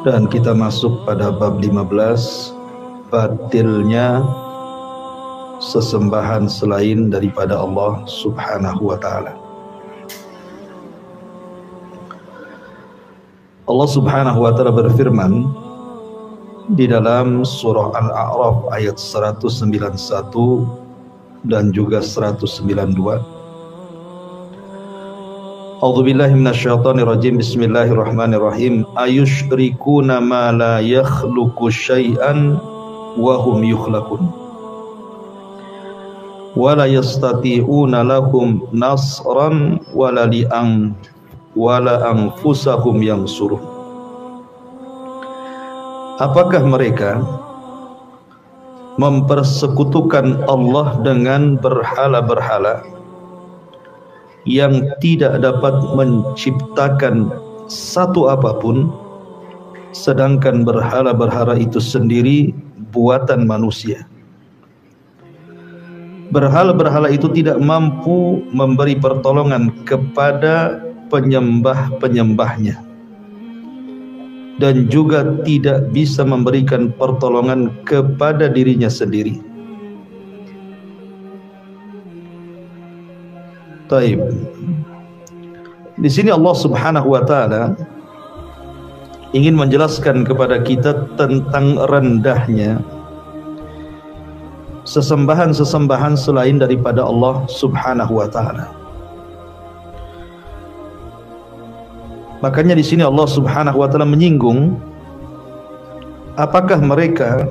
Dan kita masuk pada bab 15, batilnya sesembahan selain daripada Allah Subhanahu wa ta'ala. Allah Subhanahu wa ta'ala berfirman di dalam surah Al-A'raf ayat 191 dan juga 192. A'udzubillahi minasyaitonirrajim. Bismillahirrahmanirrahim. Ayusyrikuna ma la yakhluqu syai'an wa hum yukhlaqun wa la yastati'una lahum nasran wa la anfusahum yansurun. Apakah mereka mempersekutukan Allah dengan berhala-berhala yang tidak dapat menciptakan satu apapun, sedangkan berhala-berhala itu sendiri buatan manusia. Berhala-berhala itu tidak mampu memberi pertolongan kepada penyembah-penyembahnya, dan juga tidak bisa memberikan pertolongan kepada dirinya sendiri. Taib. Di sini Allah Subhanahu wa ta'ala ingin menjelaskan kepada kita tentang rendahnya sesembahan-sesembahan selain daripada Allah Subhanahu wa ta'ala. Makanya di sini Allah Subhanahu wa ta'ala menyinggung, apakah mereka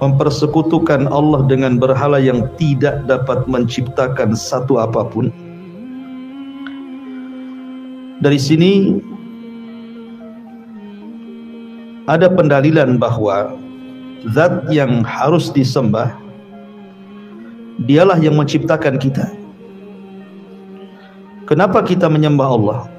mempersekutukan Allah dengan berhala yang tidak dapat menciptakan satu apapun. Dari sini ada pendalilan bahwa zat yang harus disembah dialah yang menciptakan kita. Kenapa kita menyembah Allah?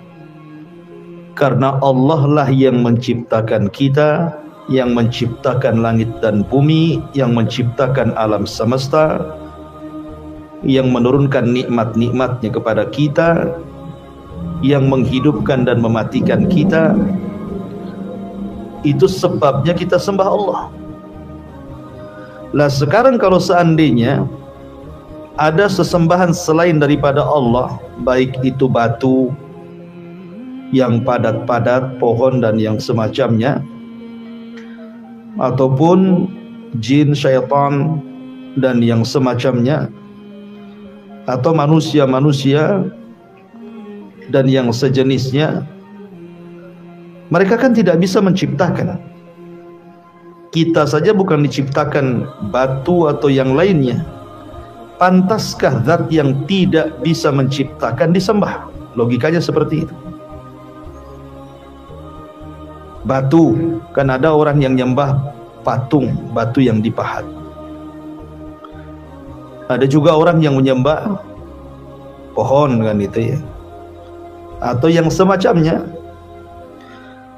Karena Allah lah yang menciptakan kita, yang menciptakan langit dan bumi, yang menciptakan alam semesta, yang menurunkan nikmat-nikmatnya kepada kita, yang menghidupkan dan mematikan kita. Itu sebabnya kita sembah Allah. Lah sekarang kalau seandainya ada sesembahan selain daripada Allah, baik itu batu yang padat-padat, pohon dan yang semacamnya, ataupun jin, syaitan dan yang semacamnya, atau manusia-manusia dan yang sejenisnya, mereka kan tidak bisa menciptakan. Kita saja bukan diciptakan batu atau yang lainnya. Pantaskah zat yang tidak bisa menciptakan disembah? Logikanya seperti itu. Batu, kan ada orang yang nyembah patung, batu yang dipahat. Ada juga orang yang menyembah pohon, kan itu ya, atau yang semacamnya.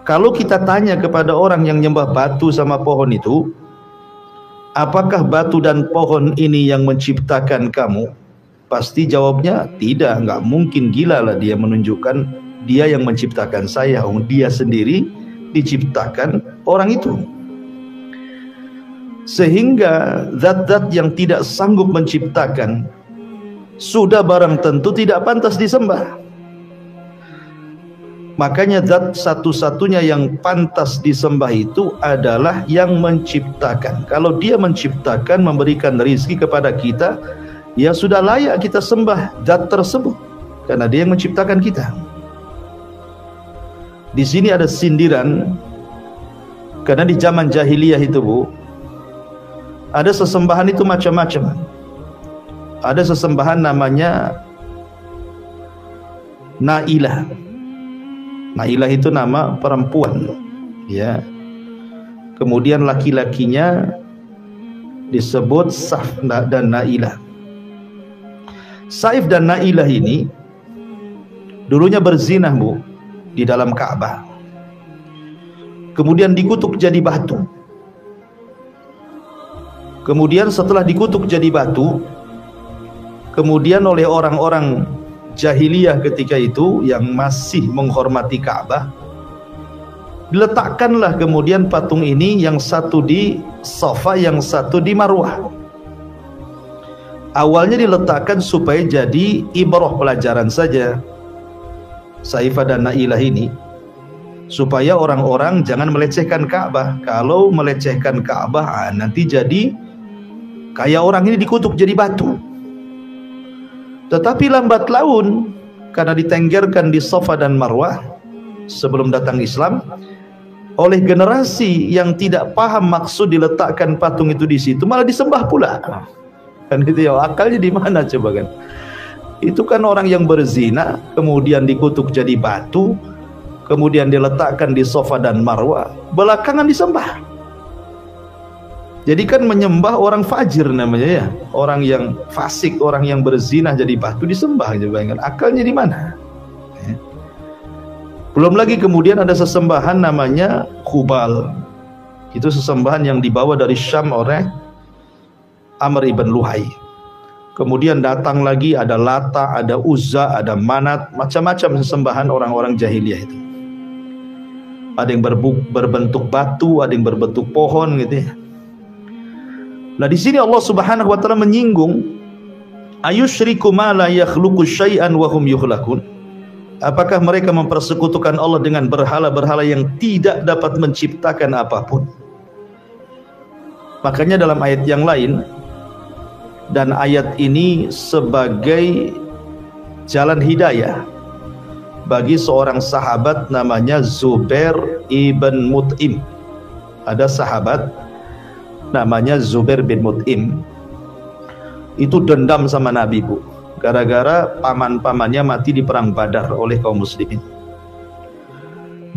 Kalau kita tanya kepada orang yang nyembah batu sama pohon itu, apakah batu dan pohon ini yang menciptakan kamu? Pasti jawabnya tidak, nggak mungkin, gila lah dia menunjukkan dia yang menciptakan saya. Dia sendiri diciptakan orang itu. Sehingga zat-zat yang tidak sanggup menciptakan sudah barang tentu tidak pantas disembah. Makanya zat satu-satunya yang pantas disembah itu adalah yang menciptakan. Kalau dia menciptakan, memberikan rezeki kepada kita, ya sudah layak kita sembah zat tersebut, karena dia yang menciptakan kita. Di sini ada sindiran, karena di zaman jahiliyah itu, Bu, ada sesembahan itu macam-macam. Ada sesembahan namanya Nailah. Nailah itu nama perempuan, ya. Kemudian laki-lakinya disebut Saif dan Nailah. Saif dan Nailah ini dulunya berzinah, Bu, di dalam Ka'bah. Kemudian dikutuk jadi batu. Kemudian setelah dikutuk jadi batu, kemudian oleh orang-orang jahiliyah ketika itu yang masih menghormati Ka'bah, Diletakkanlah kemudian patung ini, yang satu di Safa, yang satu di Marwah. Awalnya diletakkan supaya jadi ibrah, pelajaran saja, Saifah dan Nailah ini, supaya orang-orang jangan melecehkan Ka'bah. Kalau melecehkan Ka'bah, nanti jadi kayak orang ini dikutuk jadi batu. Tetapi lambat laun, karena ditenggerkan di Safa dan Marwah sebelum datang Islam, oleh generasi yang tidak paham maksud diletakkan patung itu di situ, malah disembah pula. Kan gitu ya, akalnya di mana coba kan? Itu kan orang yang berzina kemudian dikutuk jadi batu, kemudian diletakkan di Safa dan Marwah, belakangan disembah. Jadi kan menyembah orang fajir namanya ya, orang yang fasik, orang yang berzina jadi batu disembah. Coba kan, akalnya di mana? Belum lagi kemudian ada sesembahan namanya Hubal. Itu sesembahan yang dibawa dari Syam oleh Amr ibn Luhai. Kemudian datang lagi ada Lata, ada Uzza, ada Manat, macam-macam sesembahan orang-orang jahiliyah itu. Ada yang berbentuk batu, ada yang berbentuk pohon gitu ya. Nah di sini Allah Subhanahu wa taala menyinggung, ayusyriku ma la yakhluqu syai'an wa hum yukhlaqun. Apakah mereka mempersekutukan Allah dengan berhala-berhala yang tidak dapat menciptakan apapun? Makanya dalam ayat yang lain, dan ayat ini sebagai jalan hidayah bagi seorang sahabat namanya Zubair ibn Mut'im. Ada sahabat namanya Zubair bin Mut'im, itu dendam sama Nabi, Bu, gara-gara paman-pamannya mati di perang Badar oleh kaum muslimin.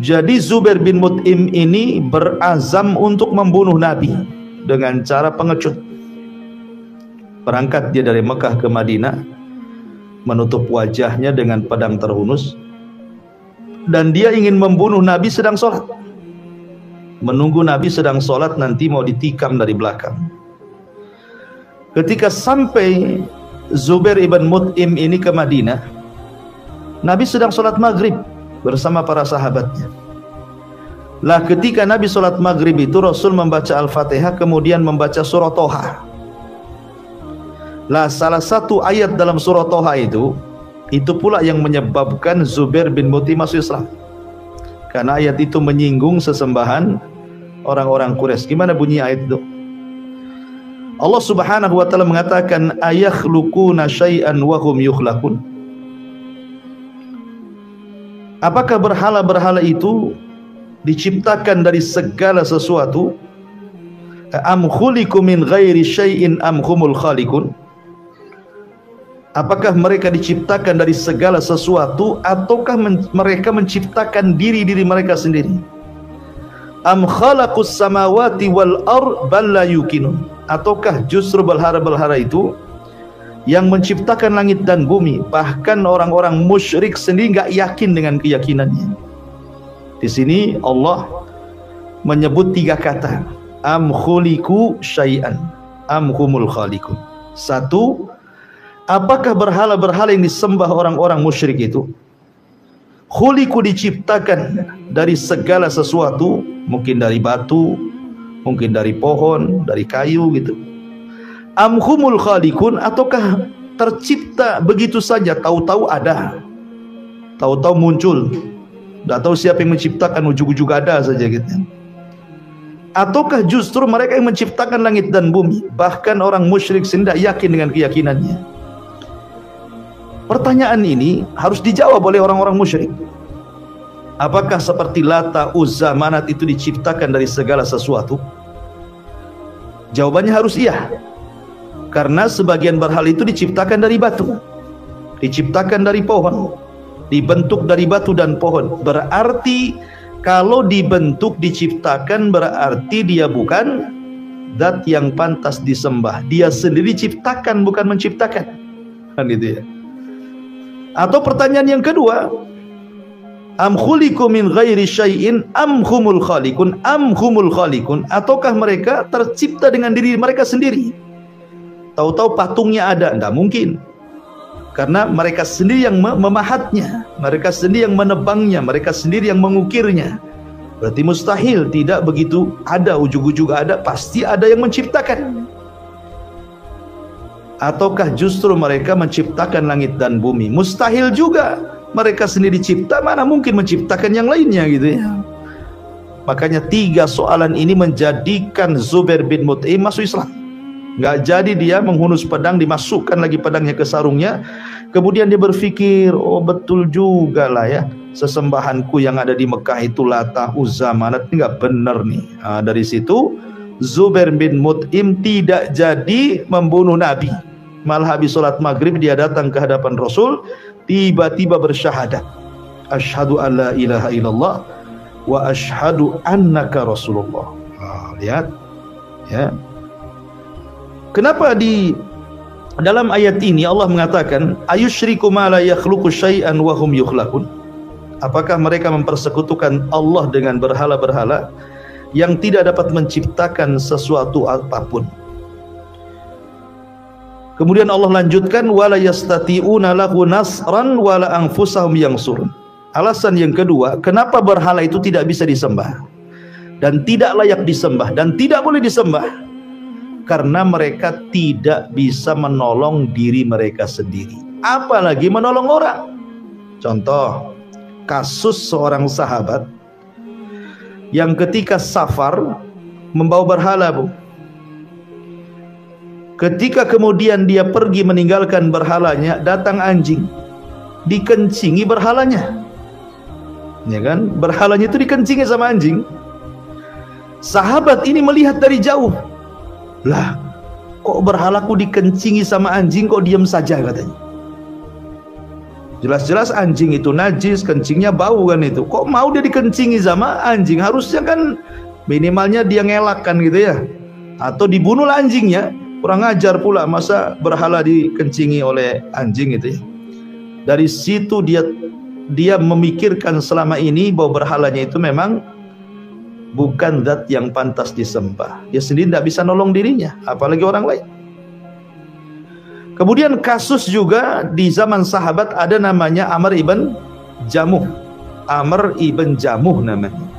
Jadi Zubair bin Mut'im ini berazam untuk membunuh Nabi dengan cara pengecut. Berangkat dia dari Mekah ke Madinah, menutup wajahnya dengan pedang terhunus, dan dia ingin membunuh Nabi sedang sholat. Menunggu Nabi sedang sholat, nanti mau ditikam dari belakang. Ketika sampai Zubair ibn Mut'im ini ke Madinah, Nabi sedang sholat maghrib bersama para sahabatnya. Lah ketika Nabi sholat maghrib itu, Rasul membaca Al-Fatihah, kemudian membaca surah Toha. Lah salah satu ayat dalam surah Toha itu pula yang menyebabkan Zubair bin Mut'im masuk Islam, karena ayat itu menyinggung sesembahan orang-orang Quraisy. Gimana bunyi ayat itu? Allah Subhanahu wa taala mengatakan, ayakhluquna syai'an wa hum yukhlaqun. Apakah berhala-berhala itu diciptakan dari segala sesuatu? Am khuliqu min ghairi syai'in am humul khaliqun. Apakah mereka diciptakan dari segala sesuatu, ataukah mereka menciptakan diri-diri mereka sendiri? Am khalaqus samawati wal ard bal la yuqinun. Ataukah justru berhala-berhala itu yang menciptakan langit dan bumi, bahkan orang-orang musyrik sendiri nggak yakin dengan keyakinannya. Di sini Allah menyebut tiga kata, am khuliqu syai'an am humul khaliqun. Satu, apakah berhala-berhala yang disembah orang-orang musyrik itu khuliqu, diciptakan dari segala sesuatu, mungkin dari batu, mungkin dari pohon, dari kayu gitu. Am humul khaliqun, ataukah tercipta begitu saja, tahu-tahu ada, tahu-tahu muncul, tidak tahu siapa yang menciptakan, ujug-ujug ada saja gitu. Ataukah justru mereka yang menciptakan langit dan bumi, bahkan orang musyrik tidak yakin dengan keyakinannya. Pertanyaan ini harus dijawab oleh orang-orang musyrik. Apakah seperti Lata, Uzza, Manat itu diciptakan dari segala sesuatu? Jawabannya harus iya. Karena sebagian berhala itu diciptakan dari batu, diciptakan dari pohon, dibentuk dari batu dan pohon. Berarti kalau dibentuk, diciptakan, berarti dia bukan zat yang pantas disembah. Dia sendiri ciptakan, bukan menciptakan. Kan gitu ya. Atau pertanyaan yang kedua, am khuliqu min ghairi syai'in am humul khaliqun am humul khaliqun, ataukah mereka tercipta dengan diri mereka sendiri? Tahu-tahu patungnya ada, tidak mungkin, karena mereka sendiri yang memahatnya, mereka sendiri yang menebangnya, mereka sendiri yang mengukirnya. Berarti mustahil tidak begitu ada, ujug-ujug ada, pasti ada yang menciptakan. Ataukah justru mereka menciptakan langit dan bumi? Mustahil juga, mereka sendiri cipta, mana mungkin menciptakan yang lainnya gitu ya. Makanya 3 soalan ini menjadikan Zubair bin Mut'im masuk Islam. Nggak jadi dia menghunus pedang, dimasukkan lagi pedangnya ke sarungnya. Kemudian dia berpikir, oh betul juga lah ya, sesembahanku yang ada di Mekah itu Lata, Uzza, Manat, ini nggak benar nih. Nah, dari situ Zubair bin Mut'im tidak jadi membunuh Nabi. Malah habis sholat maghrib dia datang ke hadapan Rasul, tiba-tiba bersyahadat, asyhadu an la ilaha illallah wa asyhadu annaka Rasulullah. Lihat ya. Kenapa di dalam ayat ini Allah mengatakan ayusyriku ma la yakhluqu syai'an wa hum yukhlaqun? Apakah mereka mempersekutukan Allah dengan berhala-berhala yang tidak dapat menciptakan sesuatu apapun? Kemudian Allah lanjutkan wala yastati'una lahu nasran wala anfusahum yansurun. Alasan yang kedua, kenapa berhala itu tidak bisa disembah dan tidak layak disembah dan tidak boleh disembah? Karena mereka tidak bisa menolong diri mereka sendiri, apalagi menolong orang. Contoh kasus seorang sahabat yang ketika safar membawa berhala, Bu. Ketika kemudian dia pergi meninggalkan berhalanya, datang anjing, dikencingi berhalanya. Ya kan? Berhalanya itu dikencingi sama anjing. Sahabat ini melihat dari jauh. Lah, kok berhalaku dikencingi sama anjing, kok diam saja katanya. Jelas-jelas anjing itu najis, kencingnya bau kan itu. Kok mau dia dikencingi sama anjing? Harusnya kan minimalnya dia ngelakkan gitu ya. Atau dibunuhlah anjingnya. Kurang ajar pula, masa berhala dikencingi oleh anjing itu ya. Dari situ dia memikirkan selama ini bahwa berhalanya itu memang bukan zat yang pantas disembah. Dia sendiri tidak bisa nolong dirinya, apalagi orang lain. Kemudian kasus juga di zaman sahabat ada namanya Amr ibn Jamuh. Amr ibn Jamuh namanya.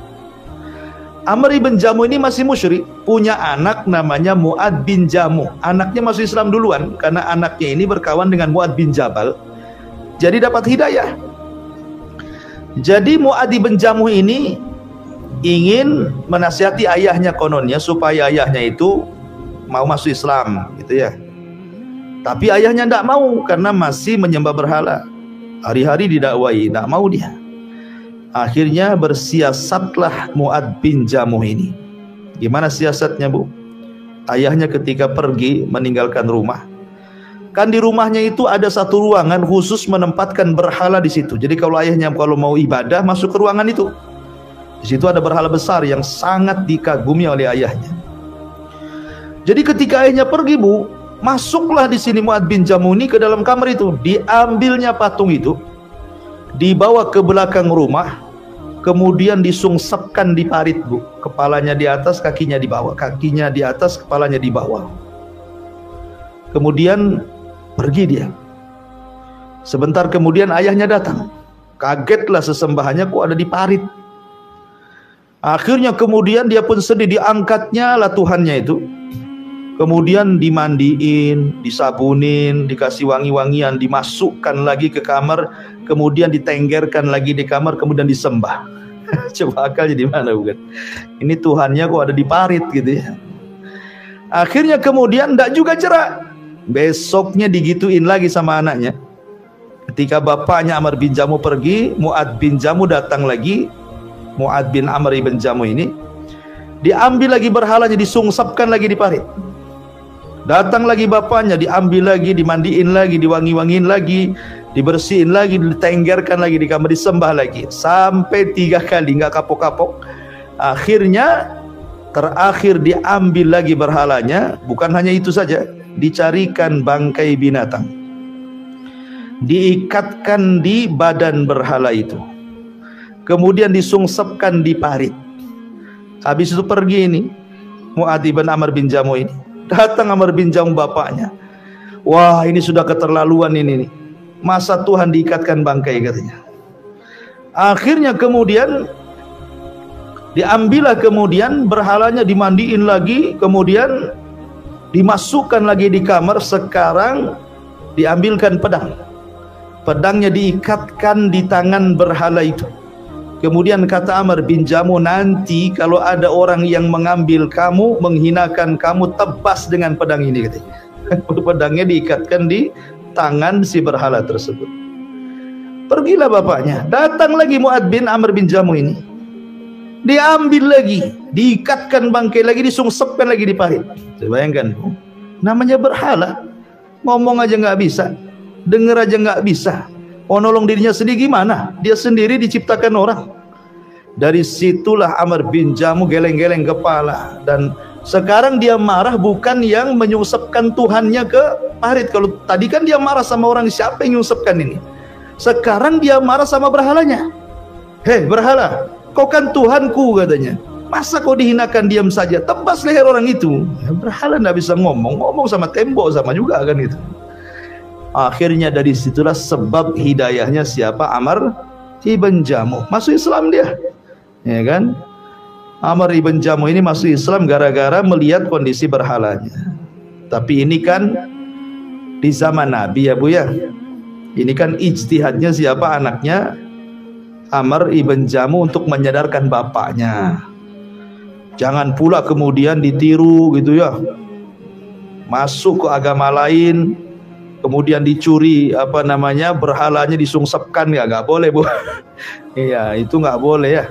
Amr ibn Jamuh ini masih musyrik, punya anak namanya Mu'ad bin Jamuh. Anaknya masuk Islam duluan karena anaknya ini berkawan dengan Mu'ad bin Jabal. Jadi dapat hidayah. Jadi Mu'ad bin Jamuh ini ingin menasihati ayahnya kononnya supaya ayahnya itu mau masuk Islam gitu ya. Tapi ayahnya tidak mau karena masih menyembah berhala. Hari-hari didakwai, tidak mau dia. Akhirnya bersiasatlah Mu'ad bin Jamuh ini. Gimana siasatnya, Bu? Ayahnya ketika pergi meninggalkan rumah, kan di rumahnya itu ada satu ruangan khusus menempatkan berhala di situ. Jadi kalau ayahnya kalau mau ibadah masuk ke ruangan itu. Di situ ada berhala besar yang sangat dikagumi oleh ayahnya. Jadi ketika ayahnya pergi, Bu, masuklah di sini Mu'ad bin Jamuh ini ke dalam kamar itu, diambilnya patung itu, dibawa ke belakang rumah, kemudian disungsepkan di parit, Bu. Kepalanya di atas, kakinya di bawah, kakinya di atas, kepalanya di bawah. Kemudian pergi dia. Sebentar kemudian ayahnya datang. Kagetlah sesembahannya kok ada di parit. Akhirnya kemudian dia pun sedih, diangkatnya lah Tuhannya itu. Kemudian dimandiin, disabunin, dikasih wangi-wangian, dimasukkan lagi ke kamar, kemudian ditenggerkan lagi di kamar, kemudian disembah. Coba akalnya di mana, bukan? Ini Tuhannya kok ada di parit gitu ya. Akhirnya kemudian tidak juga cerak. Besoknya digituin lagi sama anaknya. Ketika bapaknya Amr bin Jamuh pergi, Mu'ad bin Jamuh datang lagi. Mu'ad bin Amr bin Jamuh ini diambil lagi berhalanya, disungsapkan lagi di parit. Datang lagi bapaknya, diambil lagi, dimandiin lagi, diwangi-wangiin lagi, dibersihin lagi, ditenggerkan lagi di kamar, disembah lagi sampai 3 kali, nggak kapok-kapok. Akhirnya terakhir diambil lagi berhalanya. Bukan hanya itu saja, dicarikan bangkai binatang, diikatkan di badan berhala itu, kemudian disungsepkan di parit. Habis itu pergi ini Mu'ad bin Amr bin Jamuh ini. Datang Amr bin Jamuh bapaknya. Wah, ini sudah keterlaluan ini. Masa Tuhan diikatkan bangkai katanya. Akhirnya kemudian Diambillah kemudian berhalanya, dimandiin lagi, kemudian dimasukkan lagi di kamar. Sekarang diambilkan pedang, pedangnya diikatkan di tangan berhala itu. Kemudian kata Amr bin Jamuh, nanti kalau ada orang yang mengambil kamu, menghinakan kamu, tebas dengan pedang ini, katanya. Pedangnya diikatkan di tangan si berhala tersebut. Pergilah bapaknya, datang lagi Mu'ad bin Amr bin Jamuh ini, diambil lagi, diikatkan bangkai lagi, disungsepkan lagi di parit. Bayangkan, namanya berhala, ngomong aja nggak bisa, denger aja nggak bisa, mau nolong dirinya sendiri gimana? Dia sendiri diciptakan orang. Dari situlah Amr bin Jamuh geleng-geleng kepala, dan sekarang dia marah bukan yang menyungsepkan Tuhannya ke parit. Kalau tadi kan dia marah sama orang, siapa yang menyungsepkan ini. Sekarang dia marah sama berhalanya. Hei berhala, kau kan Tuhanku, katanya. Masa kau dihinakan diam saja? Tebas leher orang itu. Berhala tidak bisa ngomong, ngomong sama tembok sama juga kan itu. Akhirnya dari situlah sebab hidayahnya siapa? Amr ibn Jamuh, masuk Islam dia, ya kan? Amr ibn Jamuh ini masuk Islam gara-gara melihat kondisi berhalanya. Tapi ini kan di zaman Nabi ya Bu ya. Ini kan ijtihadnya siapa? Anaknya Amr ibn Jamuh untuk menyadarkan bapaknya. Jangan pula kemudian ditiru gitu ya, masuk ke agama lain, kemudian dicuri berhalanya, disungsepkan, ya nggak boleh Bu. Iya, itu nggak boleh ya.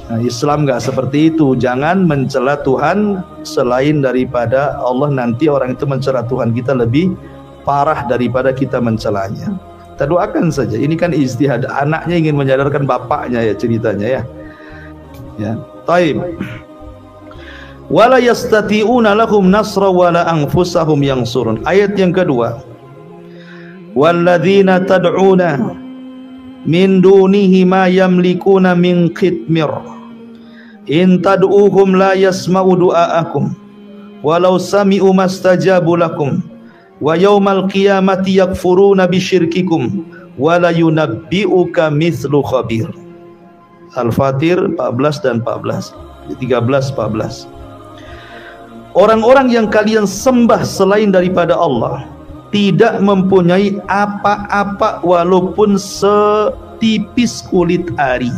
Nah, Islam nggak seperti itu. Jangan mencela Tuhan selain daripada Allah, nanti orang itu mencela Tuhan kita lebih parah daripada kita mencelanya. Kita doakan saja. Ini kan ijtihad, anaknya ingin menyadarkan bapaknya ya ceritanya ya. Ya, taib. Wala yastati'una lahum nasra wala anfusahum yansurun. Ayat yang kedua. Walladzina tad'una min dunihi ma yamlikuna min qitmir. In tad'uhum la yasma'u du'aakum walau sami'u mastajabu lakum. Wa yaumal qiyamati yakfuruna bisyirkikum wa la yunabbi'uka mithlu khabir. Al-Fatir 14 dan 14, 13-14. Orang-orang yang kalian sembah selain daripada Allah tidak mempunyai apa-apa walaupun setipis kulit ari.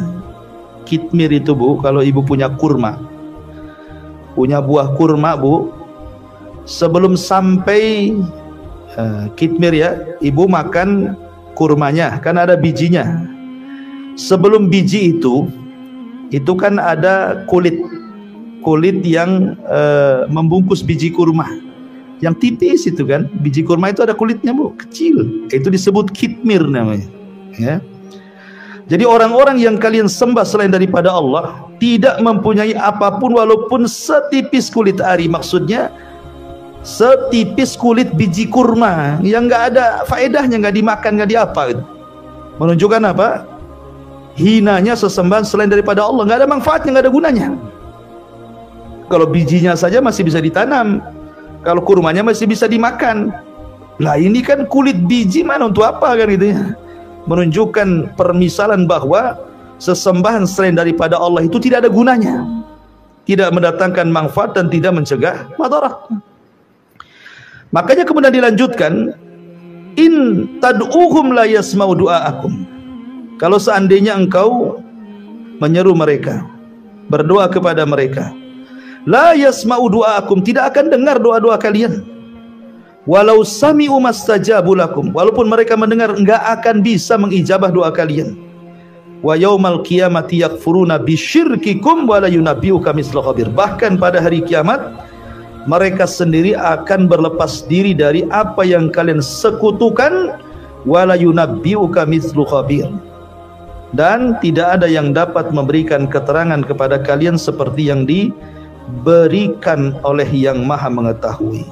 Kitmir itu Bu, kalau ibu punya kurma, punya buah kurma Bu, sebelum sampai kitmir ya, ibu makan kurmanya, kan ada bijinya. Sebelum biji itu kan ada kulit yang membungkus biji kurma, yang tipis itu kan. Biji kurma itu ada kulitnya Bu, kecil, itu disebut kitmir namanya ya. Jadi orang-orang yang kalian sembah selain daripada Allah tidak mempunyai apapun walaupun setipis kulit ari. Maksudnya setipis kulit biji kurma yang nggak ada faedahnya, nggak dimakan, nggak diapa gitu. Menunjukkan apa? Hinanya sesembahan selain daripada Allah, nggak ada manfaatnya, nggak ada gunanya. Kalau bijinya saja masih bisa ditanam, kalau kurmanya masih bisa dimakan. Lah ini kan kulit biji, mana untuk apa kan gitu ya. Menunjukkan permisalan bahwa sesembahan selain daripada Allah itu tidak ada gunanya, tidak mendatangkan manfaat dan tidak mencegah madarat. Makanya kemudian dilanjutkan, in tad'uhum la yasma'u du'aakum. Kalau seandainya engkau menyeru mereka, berdoa kepada mereka, la yasma'u du'aakum, tidak akan dengar doa-doa kalian. Walau sami'u mastajabu lakum, walaupun mereka mendengar, enggak akan bisa mengijabah doa kalian. Wa yaumal qiyamati yakfuruna bisyirkikum wa la yunabbi'uka mithlu khabir. Bahkan pada hari kiamat mereka sendiri akan berlepas diri dari apa yang kalian sekutukan, wa la yunabbi'uka mithlu khabir. Dan tidak ada yang dapat memberikan keterangan kepada kalian seperti yang diberikan oleh yang Maha Mengetahui.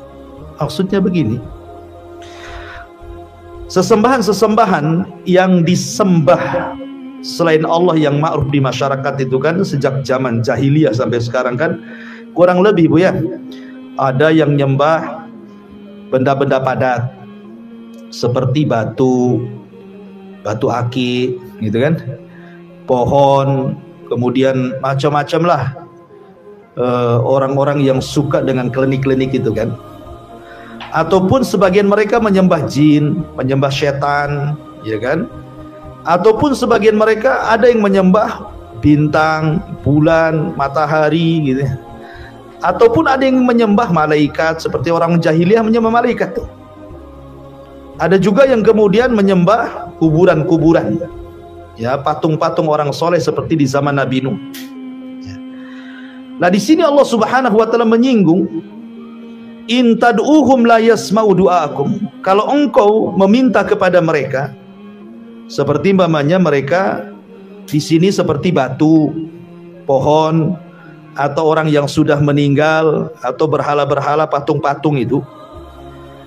Maksudnya begini, sesembahan-sesembahan yang disembah selain Allah yang ma'ruf di masyarakat itu kan sejak zaman jahiliyah sampai sekarang kan kurang lebih Bu ya. Ada yang nyembah benda-benda padat seperti batu aki gitu kan, pohon, kemudian macam-macam lah orang-orang yang suka dengan klinik-klinik itu kan. Ataupun sebagian mereka menyembah jin, menyembah setan, ya kan? Ataupun sebagian mereka ada yang menyembah bintang, bulan, matahari gitu. Ataupun ada yang menyembah malaikat seperti orang jahiliyah menyembah malaikat tuh. Ada juga yang kemudian menyembah kuburan-kuburan. Ya, patung-patung orang soleh seperti di zaman Nabi Nuh. Ya. Nah, di sini Allah Subhanahu wa taala menyinggung, in tad'uhum la yasma'u du'aakum. Kalau engkau meminta kepada mereka, seperti umpamanya mereka di sini seperti batu, pohon, atau orang yang sudah meninggal, atau berhala-berhala, patung-patung itu,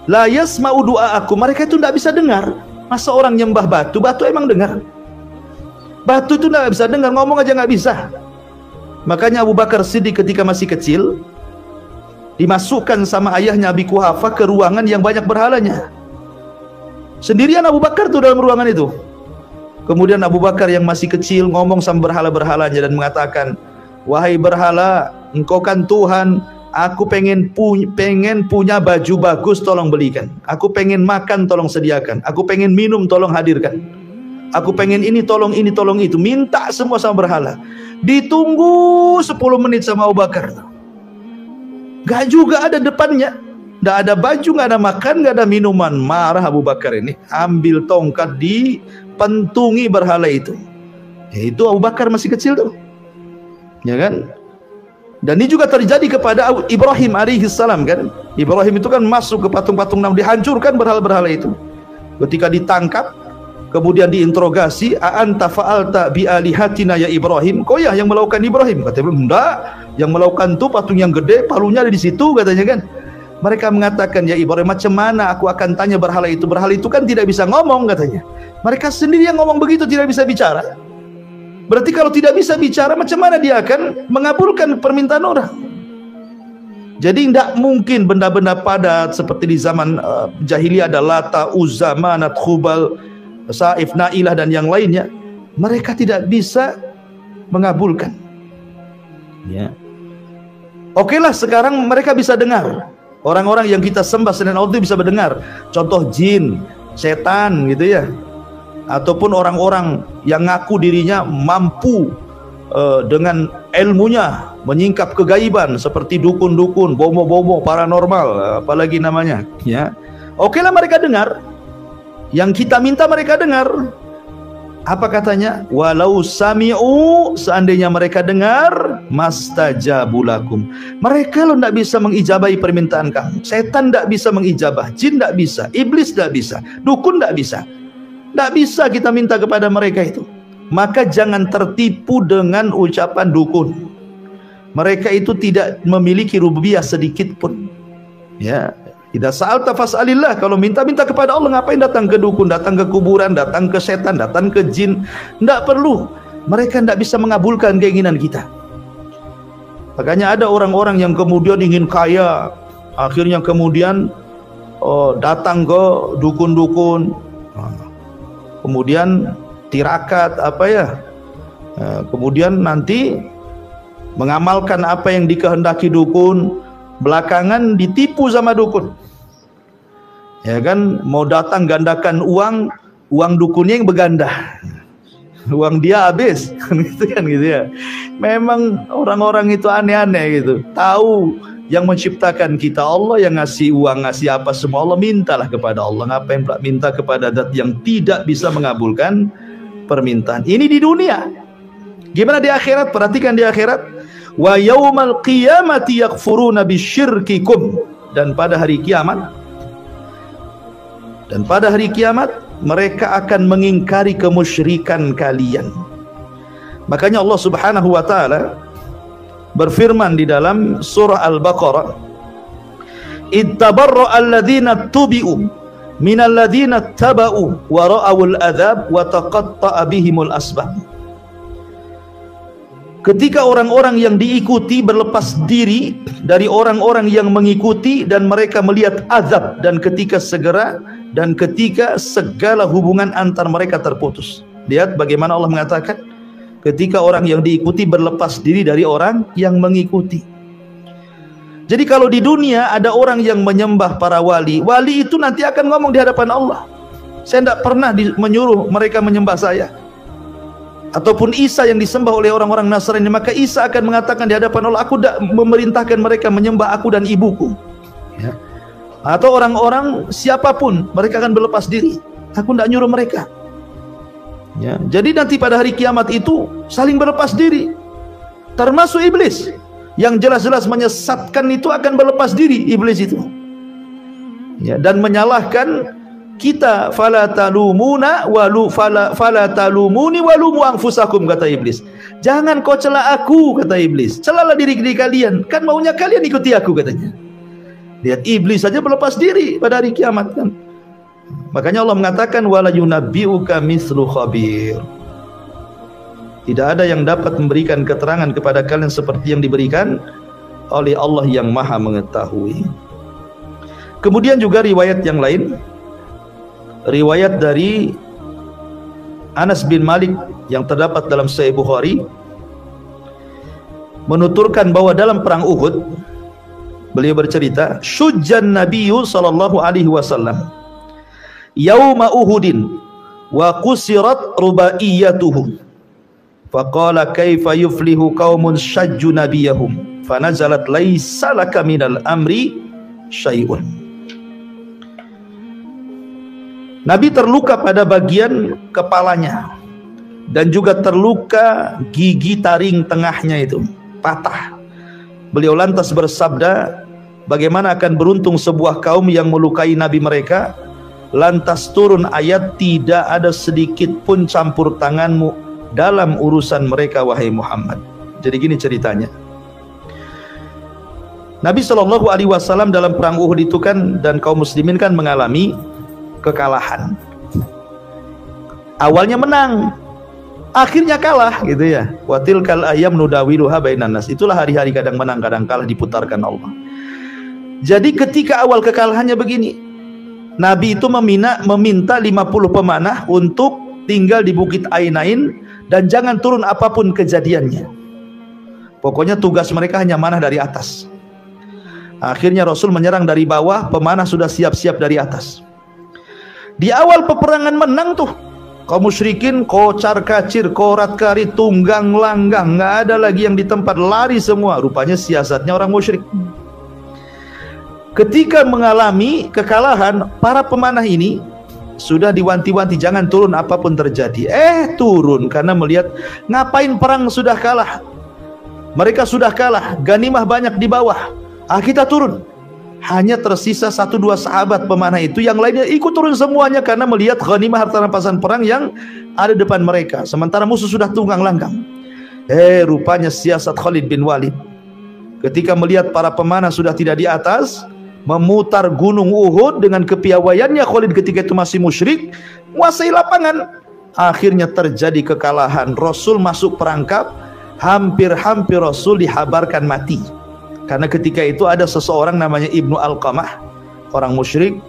la yasma'u du'aakum, mereka itu tidak bisa dengar. Masa orang nyembah batu, batu emang dengar? Batu itu tidak bisa dengar, ngomong aja nggak bisa. Makanya Abu Bakar Siddiq ketika masih kecil dimasukkan sama ayahnya Abi Quhafa ke ruangan yang banyak berhalanya. Sendirian Abu Bakar tuh dalam ruangan itu. Kemudian Abu Bakar yang masih kecil ngomong sama berhala-berhalanya dan mengatakan, wahai berhala, engkau kan Tuhan, aku pengen punya baju bagus, tolong belikan. Aku pengen makan, tolong sediakan. Aku pengen minum, tolong hadirkan. Aku pengen ini, tolong itu. Minta semua sama berhala. Ditunggu 10 menit sama Abu Bakar. Gak juga ada depannya. Gak ada baju, gak ada makan, gak ada minuman. Marah Abu Bakar ini. Ambil tongkat, dipentungi berhala itu. Ya, itu Abu Bakar masih kecil tuh. Ya kan? Dan ini juga terjadi kepada Ibrahim alaihissalam kan. Ibrahim itu kan masuk ke patung-patung Namrud, dihancurkan berhala-berhala itu. Ketika ditangkap, kemudian diinterogasi, a'anta fa'alta bi'alihatina ya Ibrahim, kau ya yang melakukan Ibrahim? Kata Ibrahim, enggak, yang melakukan tuh patung yang gede, palunya ada di situ katanya kan. Mereka mengatakan, ya Ibrahim, macam mana aku akan tanya berhala itu? Berhala itu kan tidak bisa ngomong katanya. Mereka sendiri yang ngomong begitu, tidak bisa bicara. Berarti kalau tidak bisa bicara, macam mana dia akan mengabulkan permintaan orang? Jadi tidak mungkin benda-benda padat seperti di zaman jahiliyah ada Lata, Uzza, Manat, Khubal, Saif, Nailah dan yang lainnya, mereka tidak bisa mengabulkan. Ya. Oke lah, sekarang mereka bisa dengar. Orang-orang yang kita sembah selain Allah itu bisa mendengar. Contoh jin, setan gitu ya. Ataupun orang-orang yang ngaku dirinya mampu dengan ilmunya menyingkap kegaiban seperti dukun-dukun, bomo-bomo, paranormal, apalagi namanya. Ya. Oke lah, mereka dengar. Yang kita minta mereka dengar. Apa katanya? Walau sami'u, seandainya mereka dengar, mastajabu lakum. Mereka lo tidak bisa mengijabahi permintaan kamu. Setan tidak bisa mengijabah, jin tidak bisa, iblis tidak bisa, dukun tidak bisa. Tidak bisa kita minta kepada mereka itu. Maka jangan tertipu dengan ucapan dukun. Mereka itu tidak memiliki rububiyah sedikit pun. Ya. Idza sa'alta fas'alillah, kalau minta-minta kepada Allah, ngapain datang ke dukun, datang ke kuburan, datang ke setan, datang ke jin? Tidak perlu. Mereka tidak bisa mengabulkan keinginan kita. Makanya ada orang-orang yang kemudian ingin kaya, akhirnya kemudian datang ke dukun-dukun, kemudian tirakat kemudian nanti mengamalkan apa yang dikehendaki dukun, belakangan ditipu sama dukun. Ya kan, mau datang gandakan uang dukunnya yang berganda. Uang dia habis. gitu ya. Memang orang-orang itu aneh-aneh gitu. Tahu yang menciptakan kita Allah, yang ngasih uang, ngasih apa semua Allah, mintalah kepada Allah. Ngapain pula minta kepada zat yang tidak bisa mengabulkan permintaan. Ini di dunia. Gimana di akhirat? Perhatikan di akhirat. Wa yaumal qiyamati yakfuruna bisyirkikum, dan pada hari kiamat mereka akan mengingkari kemusyrikan kalian. Makanya Allah Subhanahu wa taala berfirman di dalam surah Al-Baqarah, ittabarra alladzina tubi'u minal ladzina taba'u wa ra'awul adzab wa taqatta'a bihimul asbab. Ketika orang-orang yang diikuti berlepas diri dari orang-orang yang mengikuti, dan mereka melihat azab, dan ketika segala hubungan antar mereka terputus. Lihat bagaimana Allah mengatakan, ketika orang yang diikuti berlepas diri dari orang yang mengikuti. Jadi kalau di dunia ada orang yang menyembah para wali, wali itu nanti akan ngomong di hadapan Allah, saya tidak pernah menyuruh mereka menyembah saya. Ataupun Isa yang disembah oleh orang-orang Nasrani, maka Isa akan mengatakan di hadapan Allah, aku tidak memerintahkan mereka menyembah aku dan ibuku, ya. Atau orang-orang siapapun, mereka akan berlepas diri, aku tidak nyuruh mereka, ya. Jadi nanti pada hari kiamat itu saling berlepas diri, termasuk iblis yang jelas-jelas menyesatkan itu akan berlepas diri, iblis itu, ya, dan menyalahkan kita. Fala talumuna walu fala talumuni walumu anfusakum, kata iblis. Jangan kau cela aku, kata iblis, celalah diri kalian, kan maunya kalian ikuti aku, katanya. Lihat, iblis saja berlepas diri pada hari kiamat, kan. Makanya Allah mengatakan wala yunabbi'uka mislu khabir. Tidak ada yang dapat memberikan keterangan kepada kalian seperti yang diberikan oleh Allah yang Maha mengetahui. Kemudian juga riwayat yang lain, riwayat dari Anas bin Malik yang terdapat dalam Sahih Bukhari, menuturkan bahwa dalam perang Uhud beliau bercerita, syujjan Nabiyyu sallallahu alaihi wasallam yauma Uhudin wa qusirat rubaiyatuhum faqala kaifa yuflihu qaumun syajju nabiyahum fanazalat laisa laka minal amri syai'un. Nabi terluka pada bagian kepalanya dan juga terluka gigi taring tengahnya itu patah. Beliau lantas bersabda, bagaimana akan beruntung sebuah kaum yang melukai Nabi mereka. Lantas turun ayat, tidak ada sedikit pun campur tanganmu dalam urusan mereka, wahai Muhammad. Jadi gini ceritanya, Nabi SAW dalam perang Uhud itu kan, dan kaum muslimin kan mengalami kekalahan. Awalnya menang, akhirnya kalah, gitu ya. Wa tilkal ayyam nudawiluha bainan nas. Itulah hari-hari kadang menang kadang kalah, diputarkan Allah. Jadi ketika awal kekalahannya begini, Nabi itu meminta 50 pemanah untuk tinggal di Bukit Ainain dan jangan turun apapun kejadiannya. Pokoknya tugas mereka hanya manah dari atas. Akhirnya Rasul menyerang dari bawah, pemanah sudah siap-siap dari atas. Di awal peperangan menang tuh, kaum musyrikin kocar kacir, korat karit, tunggang langgang, nggak ada lagi yang di tempat, lari semua. Rupanya siasatnya orang musyrik. Ketika mengalami kekalahan, para pemanah ini sudah diwanti-wanti jangan turun apapun terjadi. Turun karena melihat ngapain perang sudah kalah. Mereka sudah kalah, ganimah banyak di bawah. Kita turun. Hanya tersisa 1-2 sahabat pemanah itu, yang lainnya ikut turun semuanya karena melihat ghanimah harta rampasan perang yang ada depan mereka. Sementara musuh sudah tunggang langgang. Rupanya siasat Khalid bin Walid. Ketika melihat para pemanah sudah tidak di atas, memutar gunung Uhud dengan kepiawaiannya Khalid ketika itu masih musyrik, menguasai lapangan. Akhirnya terjadi kekalahan. Rasul masuk perangkap, hampir-hampir Rasul dihabarkan mati. Karena ketika itu ada seseorang namanya Ibnu Alqamah, orang musyrik,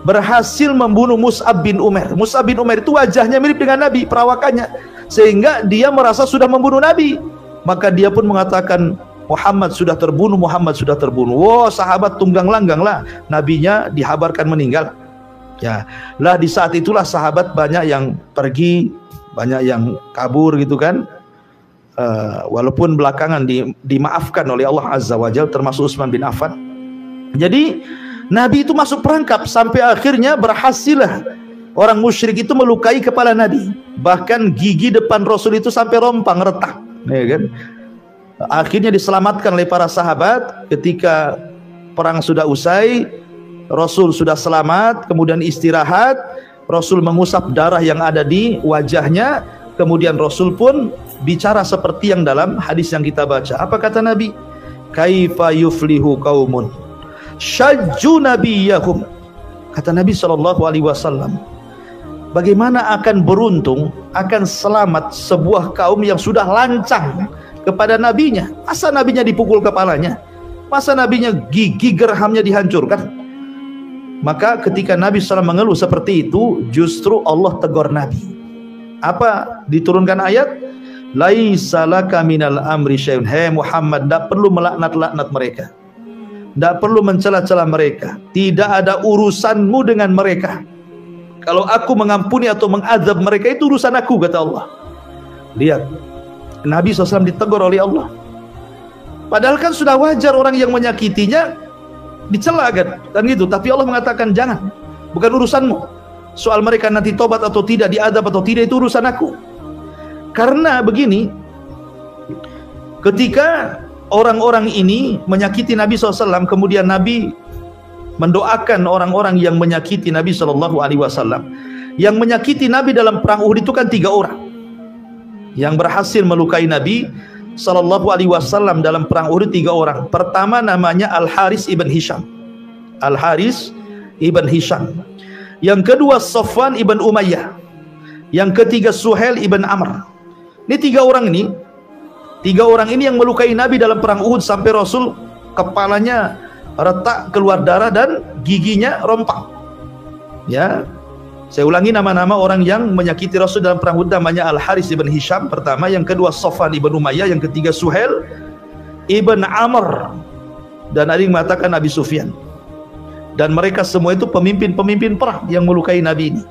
berhasil membunuh Mus'ab bin Umair. Mus'ab bin Umair itu wajahnya mirip dengan Nabi, perawakannya, sehingga dia merasa sudah membunuh Nabi. Maka dia pun mengatakan, Muhammad sudah terbunuh, Muhammad sudah terbunuh. Wow, sahabat tunggang langgang lah, nabinya dihabarkan meninggal. Ya, lah di saat itulah sahabat banyak yang pergi, banyak yang kabur gitu kan. Walaupun belakangan dimaafkan oleh Allah Azza wa Jalla, termasuk Utsman bin Affan. Jadi Nabi itu masuk perangkap sampai akhirnya berhasillah orang musyrik itu melukai kepala Nabi. Bahkan gigi depan Rasul itu sampai rompang, retak, ya kan? Akhirnya diselamatkan oleh para sahabat. Ketika perang sudah usai, Rasul sudah selamat, kemudian istirahat. Rasul mengusap darah yang ada di wajahnya. Kemudian Rasul pun bicara seperti yang dalam hadis yang kita baca. Apa kata Nabi? Kaifa yuflihu qaumun syajju nabiyahum. Kata Nabi SAW, bagaimana akan beruntung, akan selamat sebuah kaum yang sudah lancang kepada nabinya. Masa nabinya dipukul kepalanya? Masa nabinya gigi gerhamnya dihancurkan? Maka ketika Nabi SAW mengeluh seperti itu, justru Allah tegur Nabi. Apa diturunkan ayat? Laisa laka minal amri syai'un. Hei Muhammad, tidak perlu melaknat-laknat mereka, tidak perlu mencela-cela mereka, tidak ada urusanmu dengan mereka. Kalau aku mengampuni atau mengazab mereka itu urusan aku, kata Allah. Lihat, Nabi SAW ditegur oleh Allah. Padahal kan sudah wajar orang yang menyakitinya dicela kan gitu. Tapi Allah mengatakan jangan, bukan urusanmu. Soal mereka nanti tobat atau tidak, diadab atau tidak, itu urusan aku. Karena begini, ketika orang-orang ini menyakiti Nabi SAW, kemudian Nabi mendoakan orang-orang yang menyakiti Nabi SAW. Yang menyakiti Nabi dalam perang Uhud itu kan 3 orang yang berhasil melukai Nabi SAW dalam perang Uhud. 3 orang. Pertama namanya Al-Haris ibn Hisham. Al-Haris ibn Hisham. Yang kedua Safwan ibn Umayyah. Yang ketiga Suhail ibn Amr. Ini 3 orang ini. 3 orang ini yang melukai Nabi dalam perang Uhud sampai Rasul kepalanya retak, keluar darah, dan giginya rompak. Ya, saya ulangi nama-nama orang yang menyakiti Rasul dalam perang Uhud. Namanya Al-Haris ibn Hisham pertama, yang kedua Safwan ibn Umayyah, yang ketiga Suhail ibn Amr, dan ada yang mengatakan Abi Sufyan. Dan mereka semua itu pemimpin-pemimpin perang yang melukai Nabi ini.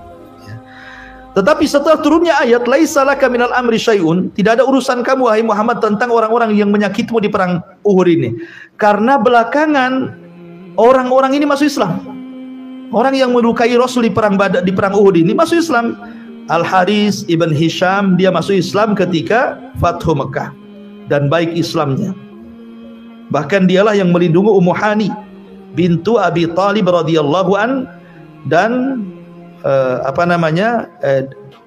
Tetapi setelah turunnya ayat laisa laka minal amri syai'un, tidak ada urusan kamu wahai Muhammad tentang orang-orang yang menyakitimu di perang Uhud ini. Karena belakangan orang-orang ini masuk Islam. Orang yang melukai Rasul di perang Uhud ini masuk Islam. Al-Haris ibn Hisham, dia masuk Islam ketika Fathu Mekah, dan baik Islamnya. Bahkan dialah yang melindungi Ummu Hani bintu Abi Thalib radhiyallahu an, dan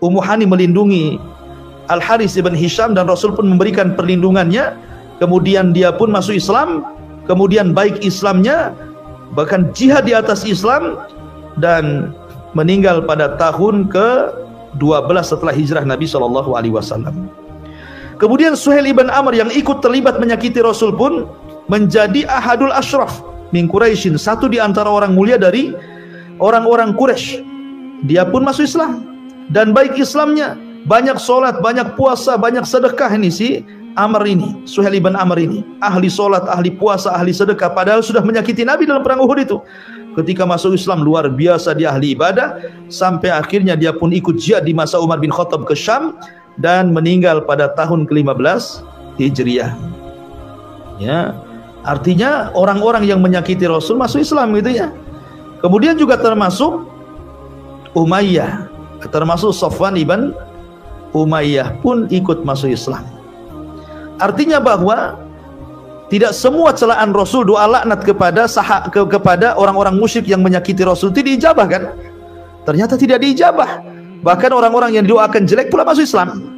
Ummu Hani melindungi Al-Haris ibn Hisham, dan Rasul pun memberikan perlindungannya. Kemudian dia pun masuk Islam, kemudian baik Islamnya, bahkan jihad di atas Islam, dan meninggal pada tahun ke-12 setelah hijrah Nabi SAW. Kemudian Suhail ibn Amr yang ikut terlibat menyakiti Rasul pun menjadi ahadul ashraf min Quraisyin, satu di antara orang mulia dari orang-orang Quraisy. Dia pun masuk Islam, dan baik Islamnya, banyak sholat, banyak puasa, banyak sedekah. Ini si Amr ini, Suhail ibn Amr ini, ahli sholat, ahli puasa, ahli sedekah, padahal sudah menyakiti Nabi dalam perang Uhud itu. Ketika masuk Islam luar biasa, dia ahli ibadah, sampai akhirnya dia pun ikut jihad di masa Umar bin Khattab ke Syam, dan meninggal pada tahun ke-15 Hijriah. Ya, artinya orang-orang yang menyakiti Rasul masuk Islam gitu ya. Kemudian juga termasuk Umayyah, termasuk Safwan ibn Umayyah pun ikut masuk Islam. Artinya bahwa tidak semua celaan Rasul, doa laknat kepada orang-orang musyrik yang menyakiti Rasul itu diijabah kan? Ternyata tidak diijabah. Bahkan orang-orang yang didoakan jelek pula masuk Islam.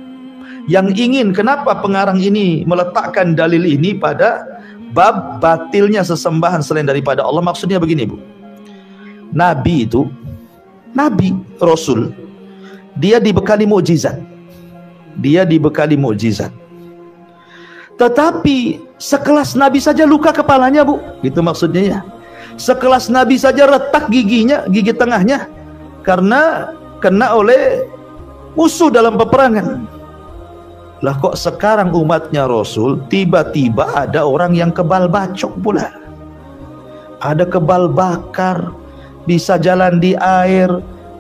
Yang ingin, kenapa pengarang ini meletakkan dalil ini pada bab batilnya sesembahan selain daripada Allah? Maksudnya begini, Bu. Nabi itu, Nabi Rasul, dia dibekali mukjizat. Dia dibekali mukjizat. Tetapi sekelas Nabi saja luka kepalanya, Bu. Gitu maksudnya ya. Sekelas Nabi saja retak giginya, gigi tengahnya, karena kena oleh musuh dalam peperangan. Lah kok sekarang umatnya Rasul tiba-tiba ada orang yang kebal bacok pula. Ada kebal bakar, bisa jalan di air,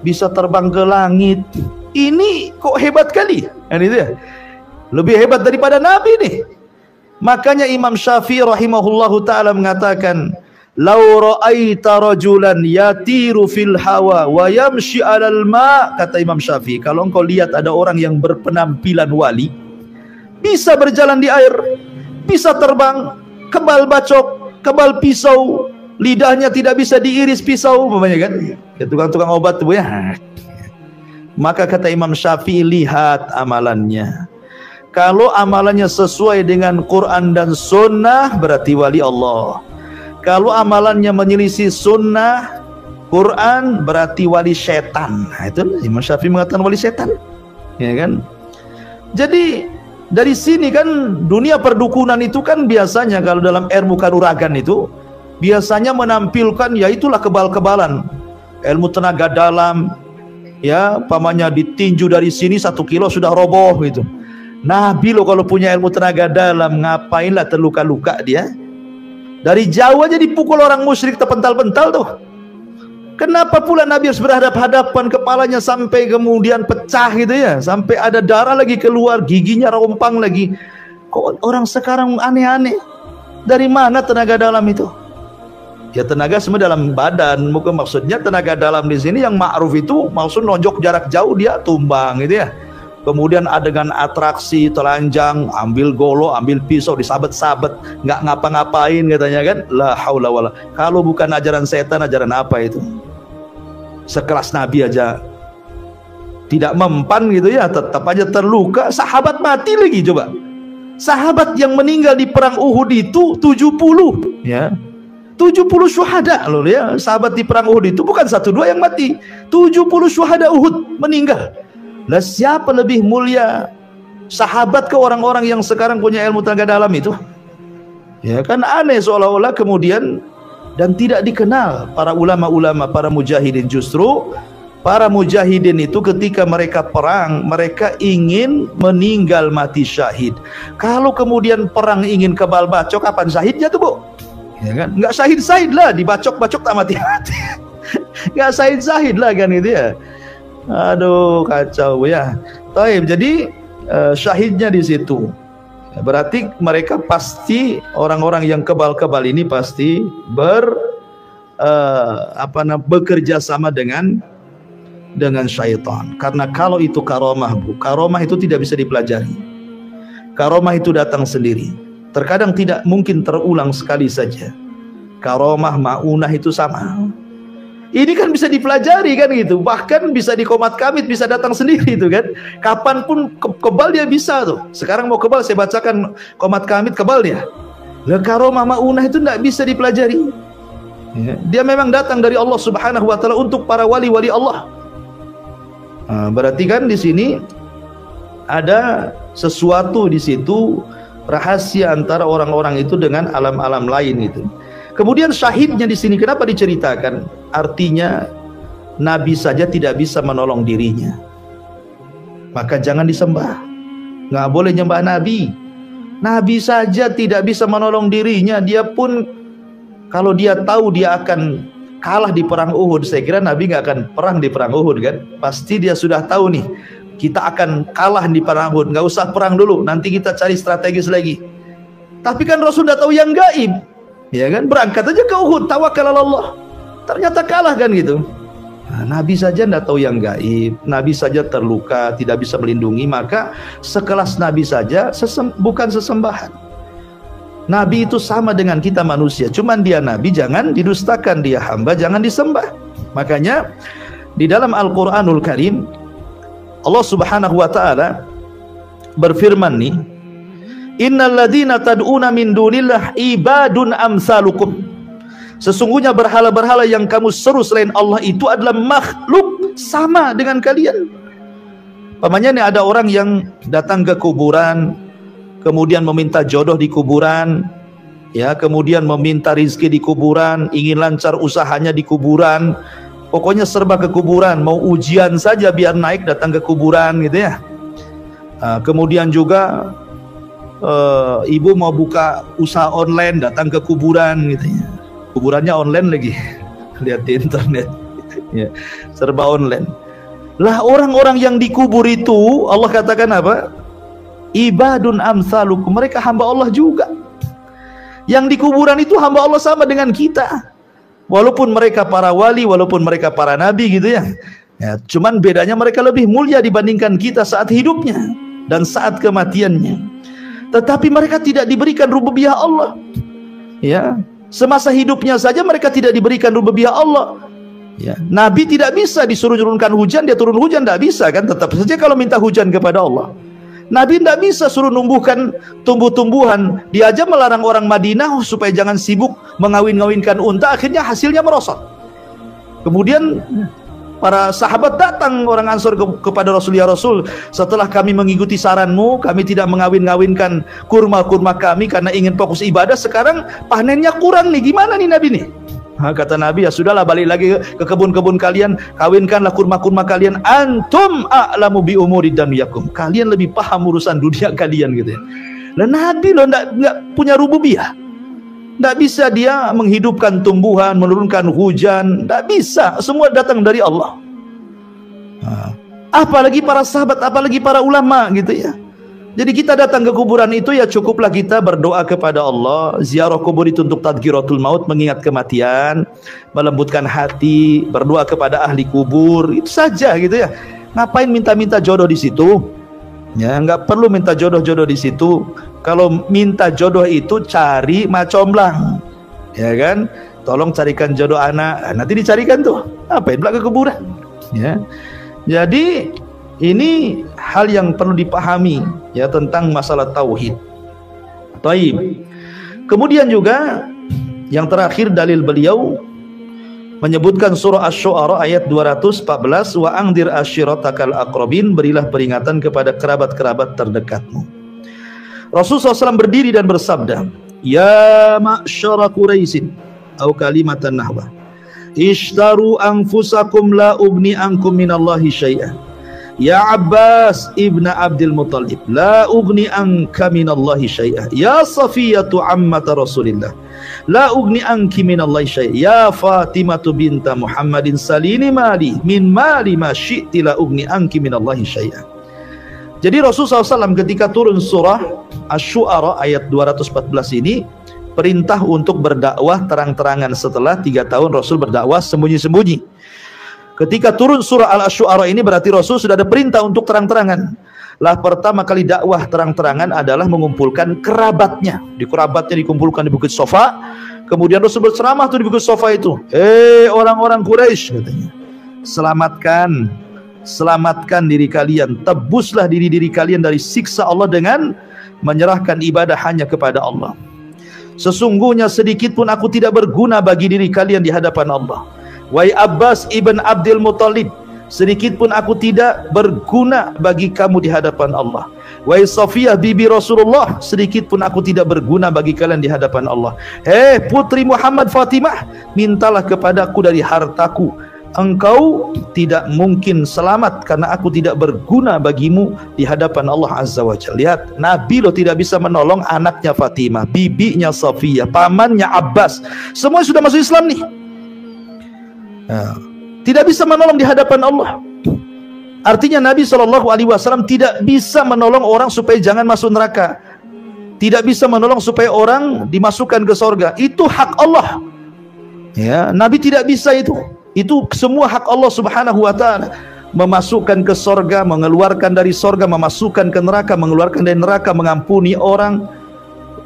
bisa terbang ke langit. Ini kok hebat kali. Ini dia. Lebih hebat daripada Nabi nih. Makanya Imam Syafi'i rahimahullahu ta'ala mengatakan, "Lau ra'aita rajulan yatiru fil hawa wa yamshi 'alal ma'." Kata Imam Syafi'i, kalau engkau lihat ada orang yang berpenampilan wali, bisa berjalan di air, bisa terbang, kebal bacok, kebal pisau, lidahnya tidak bisa diiris pisau, umpamanya kan? Ya, tukang-tukang obat tuh ya. Maka kata Imam Syafi'i, lihat amalannya. Kalau amalannya sesuai dengan Quran dan Sunnah, berarti wali Allah. Kalau amalannya menyelisih Sunnah, Quran, berarti wali setan. Nah, itu Imam Syafi'i mengatakan wali setan, ya kan? Jadi dari sini kan dunia perdukunan itu kan biasanya kalau dalam ilmu kanuragan itu biasanya menampilkan, ya itulah kebal-kebalan, ilmu tenaga dalam, ya pamannya ditinju dari sini 1 kilo sudah roboh gitu. Nabi loh kalau punya ilmu tenaga dalam, ngapainlah terluka-luka dia? Dari jauh aja dipukul orang musyrik terpental-pental tuh. Kenapa pula Nabi harus berhadap-hadapan, kepalanya sampai kemudian pecah gitu ya, sampai ada darah lagi keluar, giginya rompang lagi. Kok orang sekarang aneh-aneh? Dari mana tenaga dalam itu? Ya tenaga semua dalam badan. Mungkin maksudnya tenaga dalam di sini yang ma'ruf itu maksud nonjok jarak jauh dia tumbang gitu ya. Kemudian adegan atraksi, telanjang, ambil golo, ambil pisau, disabet-sabet, nggak ngapa-ngapain katanya kan. La haula wala. Kalau bukan ajaran setan, ajaran apa itu? Sekelas Nabi aja tidak mempan gitu ya, tetap aja terluka. Sahabat mati lagi coba. Sahabat yang meninggal di perang Uhud itu 70 ya. 70 syuhada loh ya. Sahabat di perang Uhud itu bukan 1-2 yang mati. 70 syuhada Uhud meninggal. Lah siapa lebih mulia, sahabat ke orang-orang yang sekarang punya ilmu tenaga dalam itu? Ya kan aneh seolah-olah kemudian, dan tidak dikenal para ulama-ulama, para mujahidin. Justru para mujahidin itu ketika mereka perang, mereka ingin meninggal mati syahid. Kalau kemudian perang ingin kebal bacok, kapan syahidnya tuh bu? Ya kan? Nggak syahid-syahid lah, dibacok-bacok tak mati-mati. Nggak syahid-syahid lah kan gitu ya. Aduh kacau ya. Taib, jadi syahidnya di situ. Berarti mereka pasti orang-orang yang kebal-kebal ini pasti bekerja sama dengan syaitan. Karena kalau itu karomah bu, karomah itu tidak bisa dipelajari. Karomah itu datang sendiri. Terkadang tidak mungkin terulang sekali saja. Karomah, ma'unah itu sama. Ini kan bisa dipelajari kan gitu. Bahkan bisa di komat kamit, bisa datang sendiri itu kan. Kapanpun kebal dia bisa tuh. Sekarang mau kebal saya bacakan komat kamit, kebal dia. Lah karomah ma'unah itu tidak bisa dipelajari ya. Dia memang datang dari Allah Subhanahu wa taala untuk para wali-wali Allah. Nah, berarti kan di sini ada sesuatu di situ, rahasia antara orang-orang itu dengan alam-alam lain itu. Kemudian syahidnya di sini kenapa diceritakan? Artinya Nabi saja tidak bisa menolong dirinya, maka jangan disembah. Nggak boleh nyembah Nabi. Nabi saja tidak bisa menolong dirinya. Dia pun kalau dia tahu dia akan kalah di perang Uhud, saya kira Nabi nggak akan perang di perang Uhud kan. Pasti dia sudah tahu nih, kita akan kalah di perang Uhud, nggak usah perang dulu, nanti kita cari strategis lagi. Tapi kan Rasul sudah tahu yang gaib, ya kan, berangkat aja ke Uhud, tawakal Allah, ternyata kalah kan gitu. Nah, Nabi saja tidak tahu yang gaib, Nabi saja terluka, tidak bisa melindungi, maka sekelas Nabi saja bukan sesembahan. Nabi itu sama dengan kita manusia, cuman dia Nabi, jangan didustakan, dia hamba, jangan disembah. Makanya di dalam Al-Quranul Karim Allah Subhanahu wa ta'ala berfirman nih, innal ladzina tad'una min dunillah ibadun amsalukum. Sesungguhnya berhala-berhala yang kamu seru selain Allah itu adalah makhluk sama dengan kalian. Pamannya nih, ada orang yang datang ke kuburan, kemudian meminta jodoh di kuburan, ya, kemudian meminta rizki di kuburan, ingin lancar usahanya di kuburan, pokoknya serba ke kuburan, mau ujian saja biar naik datang ke kuburan gitu ya. Kemudian juga ibu mau buka usaha online datang ke kuburan gitu ya. Kuburannya online lagi, lihat di internet ya, serba online. Lah orang-orang yang dikubur itu Allah katakan apa? Ibadun amsalukum, mereka hamba Allah juga. Yang di kuburan itu hamba Allah sama dengan kita. Walaupun mereka para wali, walaupun mereka para nabi gitu ya. Ya, cuman bedanya mereka lebih mulia dibandingkan kita saat hidupnya dan saat kematiannya. Tetapi mereka tidak diberikan rububiyah Allah. Ya, semasa hidupnya saja mereka tidak diberikan rububiyah Allah. Ya, Nabi tidak bisa disuruh turunkan hujan, dia turun hujan, tidak bisa kan? Tetap saja kalau minta hujan kepada Allah. Nabi tidak bisa suruh numbuhkan tumbuh-tumbuhan. Dia aja melarang orang Madinah supaya jangan sibuk mengawin-ngawinkan unta. Akhirnya hasilnya merosot. Kemudian para sahabat datang, orang Ansor kepada Rasul, ya Rasul, setelah kami mengikuti saranmu, kami tidak mengawin-ngawinkan kurma-kurma kami karena ingin fokus ibadah. Sekarang panennya kurang nih, gimana nih Nabi nih? Kata Nabi, ya sudahlah, balik lagi ke kebun-kebun kalian, kawinkanlah kurma-kurma kalian. Antum a'lamu bi umuri dunyakum. Kalian lebih paham urusan dunia kalian gitu ya. Lah Nabi loh enggak punya rububiyah. Enggak bisa dia menghidupkan tumbuhan, menurunkan hujan, enggak bisa. Semua datang dari Allah. Apalagi para sahabat, apalagi para ulama gitu ya. Jadi kita datang ke kuburan itu ya cukuplah kita berdoa kepada Allah. Ziarah kubur itu untuk tadhkiratul maut, mengingat kematian, melembutkan hati, berdoa kepada ahli kubur, itu saja gitu ya. Ngapain minta-minta jodoh di situ? Ya, nggak perlu minta jodoh-jodoh di situ. Kalau minta jodoh itu cari macomblang, ya kan? Tolong carikan jodoh anak, nanti dicarikan tuh. Apa yang ke kuburan? Ya. Jadi ini hal yang perlu dipahami ya tentang masalah tauhid. Taib. Kemudian juga yang terakhir dalil beliau menyebutkan surah Asy-Syu'ara ayat 214, wa angdir asyiratakal aqrabin, berilah peringatan kepada kerabat-kerabat terdekatmu. Rasulullah SAW berdiri dan bersabda, ya ma'syara Quraisyin, atau kalimatan nahwa, ishtaru anfusakum la ugni ankum minallahi syai'an. Ya Abbas ibn Abdul Muttalib, la ugni anka minallahi syai'ah. Ya Safiyatu ammata Rasulillah, la ugni anki minallahi syai'ah. Ya Fatimatu binta Muhammadin salini mali min mali ma syi'ti la ugni anki minallahi syai'ah. Jadi Rasulullah SAW ketika turun surah Asy-Syu'ara ayat 214 ini perintah untuk berdakwah terang-terangan. Setelah 3 tahun Rasul berdakwah sembunyi-sembunyi. Ketika turun surah Al-Asy-Syu'ara ini berarti Rasul sudah ada perintah untuk terang-terangan. Lah pertama kali dakwah terang-terangan adalah mengumpulkan kerabatnya. Di kerabatnya dikumpulkan di Bukit Sofa. Kemudian Rasul berceramah tuh di Bukit Sofa itu. Orang-orang Quraisy katanya, selamatkan diri kalian, tebuslah diri-diri kalian dari siksa Allah dengan menyerahkan ibadah hanya kepada Allah. Sesungguhnya sedikit pun aku tidak berguna bagi diri kalian di hadapan Allah. Wahai Abbas ibn Abdul Muttalib, sedikit pun aku tidak berguna bagi kamu di hadapan Allah. Wahai Safiyah bibi Rasulullah, sedikit pun aku tidak berguna bagi kalian di hadapan Allah. Putri Muhammad Fatimah, mintalah kepadaku dari hartaku. Engkau tidak mungkin selamat karena aku tidak berguna bagimu di hadapan Allah Azza wa Jalla. Lihat, Nabi loh tidak bisa menolong anaknya Fatimah, bibinya Safiyah, pamannya Abbas. Semua sudah masuk Islam nih. Tidak bisa menolong di hadapan Allah. Artinya Nabi SAW tidak bisa menolong orang supaya jangan masuk neraka, tidak bisa menolong supaya orang dimasukkan ke surga. Itu hak Allah ya. Nabi tidak bisa itu semua hak Allah Subhanahu wa ta'ala. Memasukkan ke surga, mengeluarkan dari surga, memasukkan ke neraka, mengeluarkan dari neraka, mengampuni orang,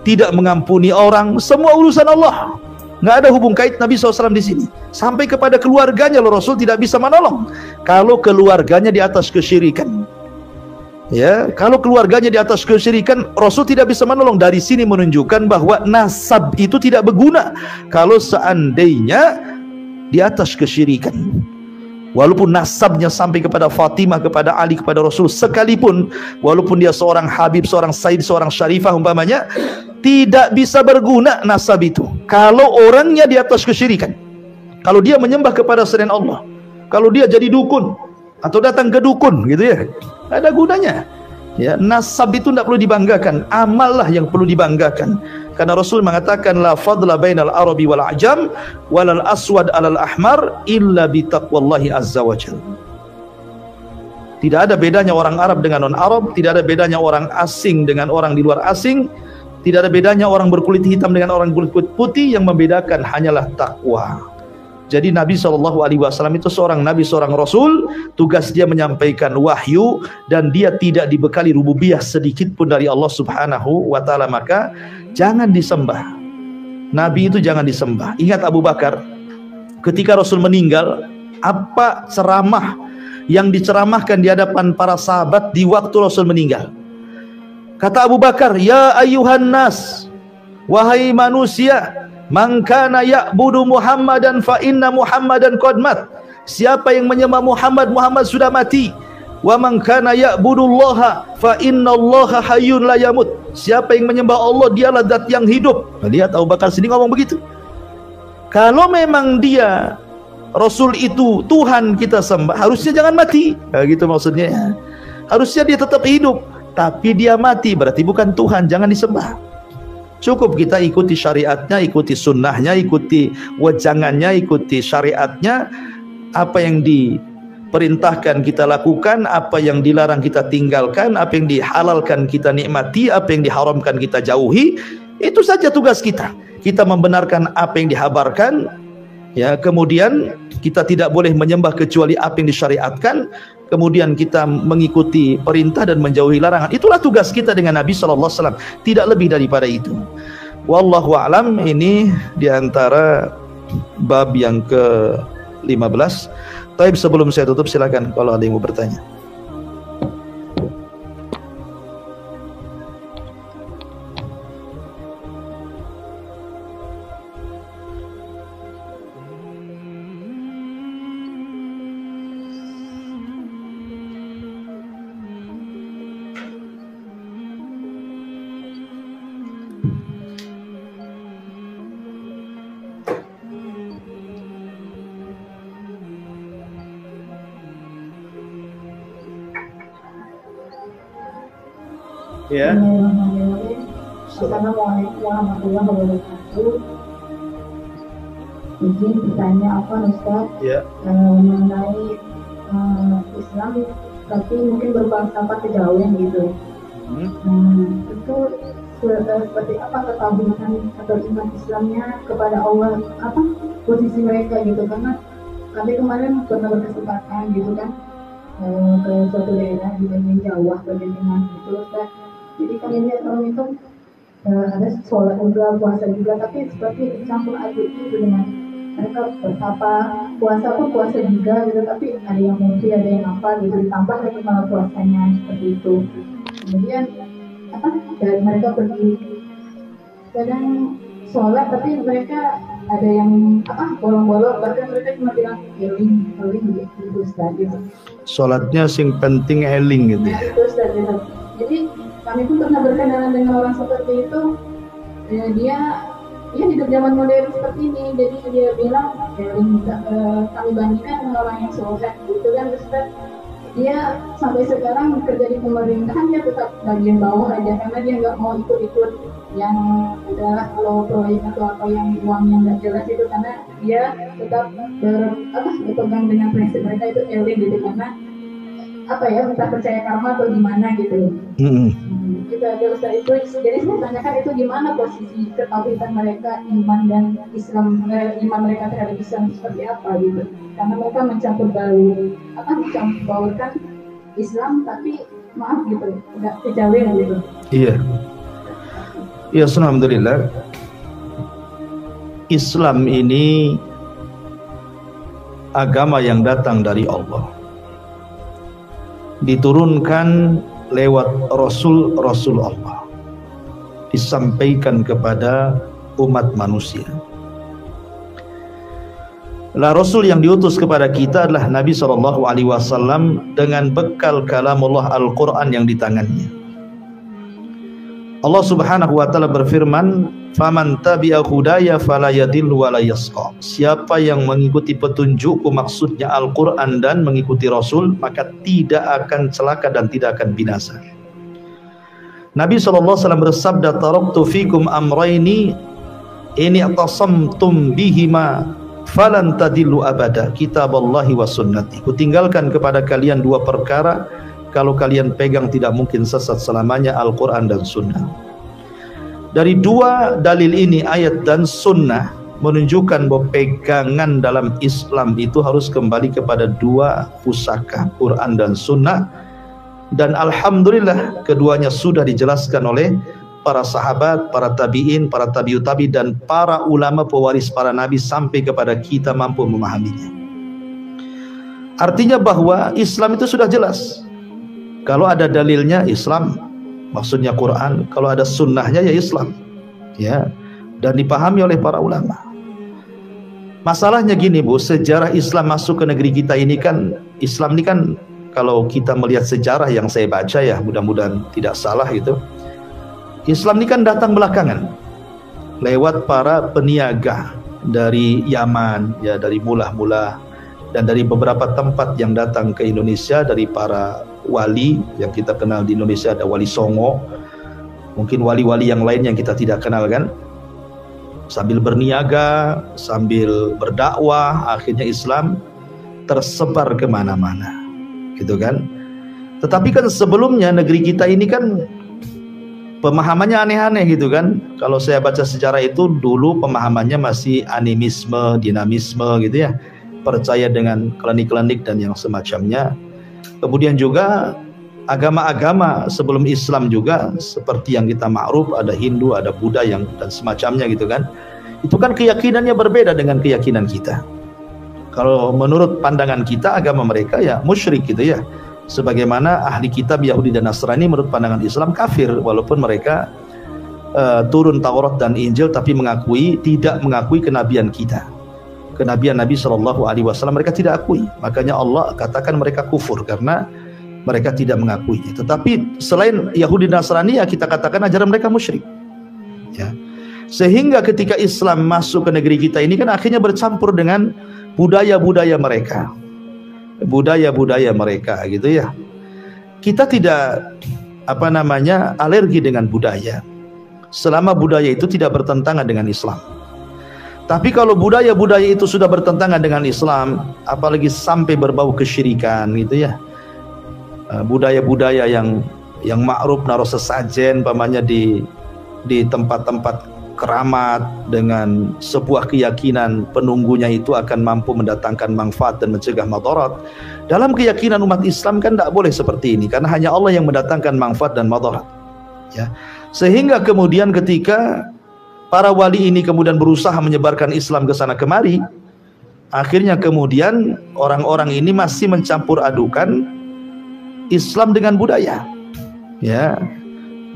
tidak mengampuni orang, semua urusan Allah. Nggak ada hubung kait Nabi SAW di sini. Sampai kepada keluarganya loh Rasul tidak bisa menolong. Kalau keluarganya di atas kesyirikan, ya, kalau keluarganya di atas kesyirikan, Rasul tidak bisa menolong. Dari sini menunjukkan bahwa nasab itu tidak berguna kalau seandainya di atas kesyirikan. Walaupun nasabnya sampai kepada Fatimah, kepada Ali, kepada Rasul sekalipun, walaupun dia seorang Habib, seorang Said, seorang Syarifah umpamanya, tidak bisa berguna nasab itu kalau orangnya di atas kesyirikan. Kalau dia menyembah kepada selain Allah, kalau dia jadi dukun atau datang ke dukun gitu ya, ada gunanya ya. Nasab itu tidak perlu dibanggakan, amal lah yang perlu dibanggakan. Karena Rasul mengatakan la fadla bainal arabi wal ajam walal aswad alal ahmar illa bi taqwallahi azza wajalla. Tidak ada bedanya orang Arab dengan non-Arab, tidak ada bedanya orang asing dengan orang di luar asing, tidak ada bedanya orang berkulit hitam dengan orang berkulit putih. Yang membedakan hanyalah takwa. Jadi Nabi SAW itu seorang Nabi, seorang Rasul. Tugas dia menyampaikan wahyu, dan dia tidak dibekali rububiyah sedikit pun dari Allah Subhanahu wa ta'ala. Maka jangan disembah. Nabi itu jangan disembah. Ingat Abu Bakar, ketika Rasul meninggal, apa ceramah yang diceramahkan di hadapan para sahabat di waktu Rasul meninggal? Kata Abu Bakar, ya ayyuhan nas, wahai manusia, man kana ya'budu Muhammadan fa inna Muhammadan qad mat. Siapa yang menyembah Muhammad, Muhammad sudah mati. Wa man kana ya'budullaha fa innallaha hayyun la yamut. Siapa yang menyembah Allah, dialah zat yang hidup. Lihat Abu Bakar sendiri ngomong begitu. Kalau memang dia Rasul itu Tuhan kita sembah, harusnya jangan mati. Nah, gitu maksudnya. Harusnya dia tetap hidup, tapi dia mati berarti bukan Tuhan, jangan disembah. Cukup kita ikuti syariatnya, ikuti sunnahnya, ikuti wejangannya, ikuti syariatnya. Apa yang diperintahkan kita lakukan, apa yang dilarang kita tinggalkan, apa yang dihalalkan kita nikmati, apa yang diharamkan kita jauhi. Itu saja tugas kita. Kita membenarkan apa yang dihabarkan, ya, kemudian kita tidak boleh menyembah kecuali apa yang disyariatkan, kemudian kita mengikuti perintah dan menjauhi larangan. Itulah tugas kita dengan Nabi sallallahu alaihi wasallam, tidak lebih daripada itu. Wallahu a'lam. Ini diantara bab yang ke-15. Tapi sebelum saya tutup, silakan kalau ada yang mau bertanya. Ya. Assalamualaikum warahmatullahi wabarakatuh. Izin bertanya apa Ustaz? Ya. Mengenai Islam, tapi mungkin berfalsafah kejawen gitu. Itu seperti apa ketahuan atau iman Islamnya kepada Allah, apa posisi mereka gitu? Karena kami kemarin pernah berkesempatan gitu kan ke suatu daerah di bagian Jawa, bagian tengah gitu Ustaz. Jadi kami lihat orang itu ada sholat juga, puasa juga, tapi seperti campur aduk gitu dengan mereka betapa puasa pun puasa juga gitu, tapi ada yang mungkin ada yang apa gitu, ditambah lagi malah puasanya seperti itu. Kemudian apa? Dan mereka pergi kadang sholat, tapi mereka ada yang apa bolong-bolong, bahkan mereka cuma bilang eling gitu Ustaz gitu. Sholatnya sing penting eling gitu. Nah, itu Ustaz gitu. Jadi kami pun pernah berkenalan dengan orang seperti itu. Dia hidup zaman modern seperti ini. Jadi dia bilang kami bandingkan dengan orang yang sholat gitu kan Ustaz. Dia sampai sekarang bekerja di pemerintahan, dia tetap bagian bawah aja karena dia nggak mau ikut-ikut yang udah kalau proyek atau apa yang uang yang nggak jelas itu, karena dia tetap berpegang dengan prinsip mereka itu eling gitu, karena apa ya, entah percaya karma atau gimana gitu. Kita ada Ustaz itu, jadi saya tanyakan itu gimana posisi ketauhidan mereka, iman dan Islam, iman mereka terhadap Islam seperti apa gitu, karena mereka mencampur baurkan Islam tapi maaf gitu, nggak kejawen gitu. Iya. Ya, alhamdulillah. Islam ini agama yang datang dari Allah, diturunkan lewat Rasul Allah, disampaikan kepada umat manusia. Rasul yang diutus kepada kita adalah Nabi SAW dengan bekal kalamullah Al-Quran yang di tangannya. Allah Subhanahu wa taala berfirman, "Faman tabi'a hudaya fala yadhillu wa la yasqa." Siapa yang mengikuti petunjukku, maksudnya Al-Qur'an, dan mengikuti Rasul, maka tidak akan celaka dan tidak akan binasa. Nabi SAW bersabda, "Taraktu fikum amrayni ini atasamtum bihima falan tadillu abada, kitaballahi wa sunnati." Kutinggalkan kepada kalian dua perkara, kalau kalian pegang tidak mungkin sesat selamanya, Al-Quran dan Sunnah. Dari dua dalil ini, ayat dan Sunnah, menunjukkan bahwa pegangan dalam Islam itu harus kembali kepada dua pusaka, Quran dan Sunnah. Dan alhamdulillah keduanya sudah dijelaskan oleh para sahabat, para tabi'in, para tabi'ut tabi, dan para ulama pewaris para nabi sampai kepada kita mampu memahaminya. Artinya bahwa Islam itu sudah jelas. Kalau ada dalilnya Islam, maksudnya Quran. Kalau ada sunnahnya ya Islam, ya, dan dipahami oleh para ulama. Masalahnya gini Bu, sejarah Islam masuk ke negeri kita ini kan, Islam ini kan kalau kita melihat sejarah yang saya baca ya, mudah-mudahan tidak salah gitu, Islam ini kan datang belakangan lewat para peniaga, dari Yaman, ya dari mula-mula, dan dari beberapa tempat yang datang ke Indonesia dari para wali yang kita kenal di Indonesia. Ada Wali Songo, mungkin wali-wali yang lain yang kita tidak kenal kan. Sambil berniaga, sambil berdakwah, akhirnya Islam tersebar kemana-mana, gitu kan. Tetapi kan sebelumnya negeri kita ini kan pemahamannya aneh-aneh gitu kan. Kalau saya baca sejarah itu dulu pemahamannya masih animisme, dinamisme gitu ya, percaya dengan klinik-klinik dan yang semacamnya. Kemudian juga agama-agama sebelum Islam juga seperti yang kita ma'ruf, ada Hindu, ada Buddha yang dan semacamnya gitu kan. Itu kan keyakinannya berbeda dengan keyakinan kita. Kalau menurut pandangan kita agama mereka ya musyrik gitu ya. Sebagaimana ahli kitab Yahudi dan Nasrani menurut pandangan Islam kafir, walaupun mereka turun Taurat dan Injil tapi tidak mengakui kenabian kita, kenabian Nabi SAW mereka tidak akui. Makanya Allah katakan mereka kufur karena mereka tidak mengakuinya. Tetapi selain Yahudi dan Nasrani ya kita katakan ajaran mereka musyrik ya. Sehingga ketika Islam masuk ke negeri kita ini kan akhirnya bercampur dengan budaya-budaya mereka, gitu ya. Kita tidak alergi dengan budaya selama budaya itu tidak bertentangan dengan Islam. Tapi kalau budaya-budaya itu sudah bertentangan dengan Islam, apalagi sampai berbau kesyirikan gitu ya, budaya-budaya yang ma'ruf naruh sesajen pamannya di tempat-tempat keramat dengan sebuah keyakinan penunggunya itu akan mampu mendatangkan manfaat dan mencegah madarat. Dalam keyakinan umat Islam kan tidak boleh seperti ini, karena hanya Allah yang mendatangkan manfaat dan madarat ya. Sehingga kemudian ketika para wali ini kemudian berusaha menyebarkan Islam ke sana kemari, akhirnya kemudian orang-orang ini masih mencampur adukan Islam dengan budaya ya,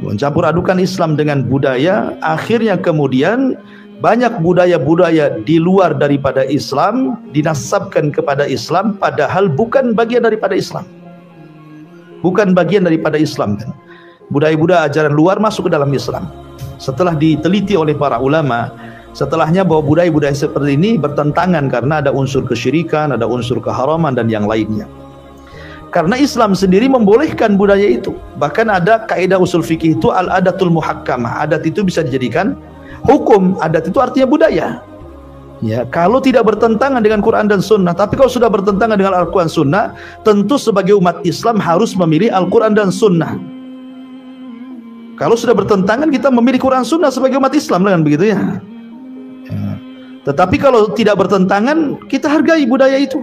mencampur adukan Islam dengan budaya. Akhirnya kemudian banyak budaya-budaya di luar daripada Islam dinasabkan kepada Islam, padahal bukan bagian daripada Islam, kan. Budaya-budaya ajaran luar masuk ke dalam Islam. Setelah diteliti oleh para ulama, setelahnya bahwa budaya-budaya seperti ini bertentangan karena ada unsur kesyirikan, ada unsur keharaman dan yang lainnya. Karena Islam sendiri membolehkan budaya itu. Bahkan ada kaidah usul fikih itu al-adatul muhakkamah. Adat itu bisa dijadikan hukum. Adat itu artinya budaya. Ya, kalau tidak bertentangan dengan Quran dan Sunnah. Tapi kalau sudah bertentangan dengan Al-Quran Sunnah, tentu sebagai umat Islam harus memilih Al-Quran dan Sunnah. Kalau sudah bertentangan, kita memilih Quran Sunnah sebagai umat Islam, kan begitu ya. Tetapi kalau tidak bertentangan, kita hargai budaya itu.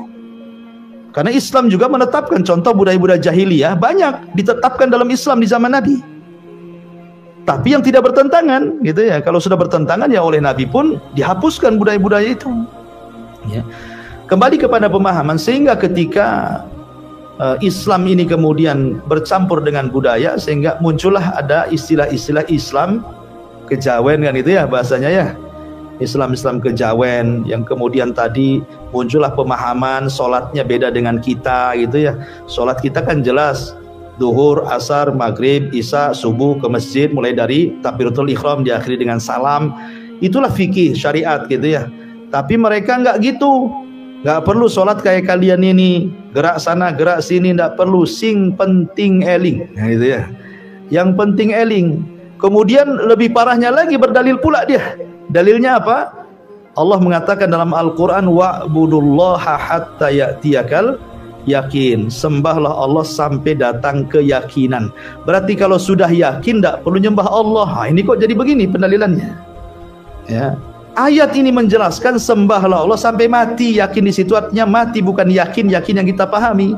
Karena Islam juga menetapkan contoh budaya-budaya jahiliyah banyak ditetapkan dalam Islam di zaman Nabi. Tapi yang tidak bertentangan, gitu ya. Kalau sudah bertentangan ya oleh Nabi pun dihapuskan budaya-budaya itu. Ya. Kembali kepada pemahaman, sehingga ketika Islam ini kemudian bercampur dengan budaya, sehingga muncullah ada istilah-istilah Islam kejawen, kan itu ya bahasanya ya. Islam kejawen, yang kemudian tadi muncullah pemahaman sholatnya beda dengan kita gitu ya. Sholat kita kan jelas duhur, asar, maghrib, isya, subuh ke masjid, mulai dari takbiratul ihram diakhiri dengan salam. Itulah fikih syariat gitu ya. Tapi mereka nggak gitu, nggak perlu sholat kayak kalian ini, gerak sana gerak sini, nggak perlu, sing penting eling, nah, gitu ya. Yang penting eling. Kemudian lebih parahnya lagi berdalil pula dia. Dalilnya apa? Allah mengatakan dalam Al-Quran, wa'budullaha hatta ya'tiyakal yakin. Sembahlah Allah sampai datang keyakinan. Berarti kalau sudah yakin tidak perlu nyembah Allah. Nah, ini kok jadi begini pendalilannya ya. Ayat ini menjelaskan sembahlah Allah sampai mati. Yakin di situ artinya mati, bukan yakin yang kita pahami.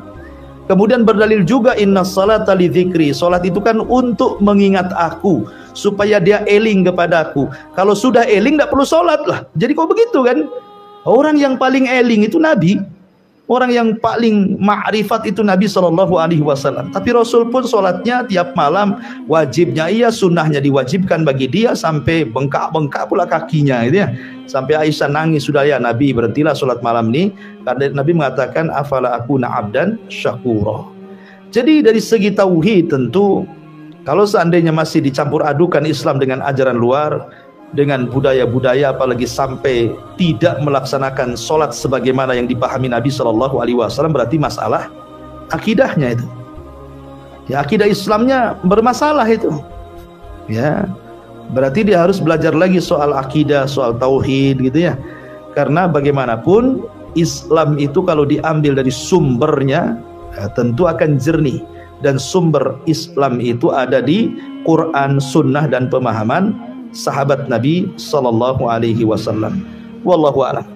Kemudian berdalil juga inna salata li dzikri. Salat itu kan untuk mengingat aku, supaya dia eling kepadaku. Kalau sudah eling tidak perlu salat lah. Jadi kok begitu kan? Orang yang paling eling itu Nabi. Orang yang paling ma'rifat itu Nabi SAW. Tapi Rasul pun salatnya tiap malam, wajibnya iya, sunnahnya diwajibkan bagi dia, sampai bengkak-bengkak pula kakinya gitu ya. Sampai Aisyah nangis, sudah ya Nabi berhentilah salat malam ini, karena Nabi mengatakan afala akuna abdan syakura. Jadi dari segi tauhid tentu kalau seandainya masih dicampur adukan Islam dengan ajaran luar, dengan budaya-budaya, apalagi sampai tidak melaksanakan sholat sebagaimana yang dipahami Nabi Shallallahu Alaihi Wasallam, berarti masalah akidahnya itu. Ya, akidah Islamnya bermasalah itu. Ya, berarti dia harus belajar lagi soal akidah, soal tauhid gitu ya. Karena bagaimanapun Islam itu kalau diambil dari sumbernya, ya, tentu akan jernih. Dan sumber Islam itu ada di Quran, Sunnah, dan pemahaman sahabat Nabi Sallallahu Alaihi Wasallam. Wallahu a'lam.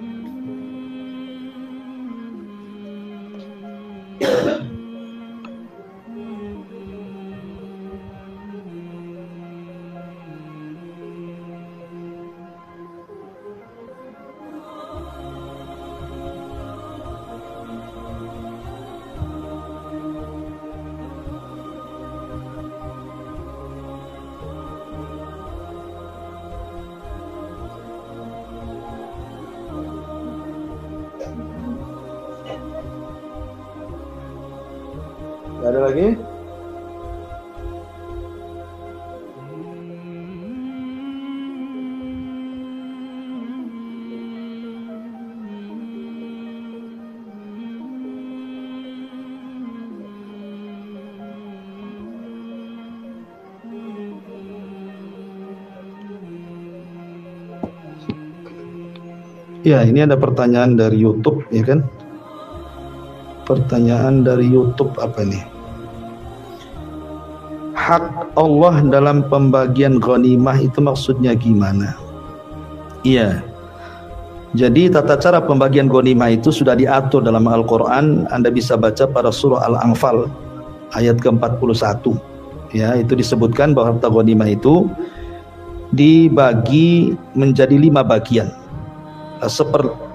Gak ada lagi? Ya, ini ada pertanyaan dari YouTube, ya kan? Pertanyaan dari YouTube apa nih? Hak Allah dalam pembagian ghanimah itu maksudnya gimana? Iya. Jadi tata cara pembagian ghanimah itu sudah diatur dalam Al-Qur'an. Anda bisa baca pada surah Al-Anfal ayat ke-41. Ya, itu disebutkan bahwa harta ghanimah itu dibagi menjadi 5 bagian.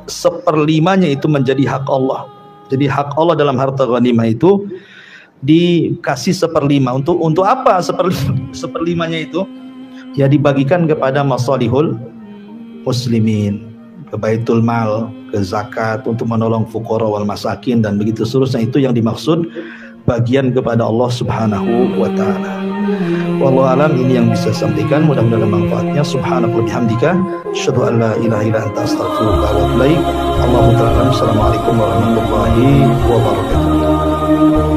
Seperlimanya itu menjadi hak Allah. Jadi hak Allah dalam harta ghanimah itu dikasih 1/5. Untuk apa seperlimanya itu? Ya, dibagikan kepada masalihul muslimin, ke baitul mal, ke zakat, untuk menolong fuqara wal masakin, dan begitu seterusnya. Itu yang dimaksud bagian kepada Allah Subhanahu wa taala. Wallahu alam, ini yang bisa saya sampaikan, mudah-mudahan ada manfaatnya. Subhanallah bihamdika, asyhadu an la ilaha illa anta, astaghfiruka wa atubu ilaik. Allahu ta'ala. Assalamualaikum warahmatullahi wabarakatuh.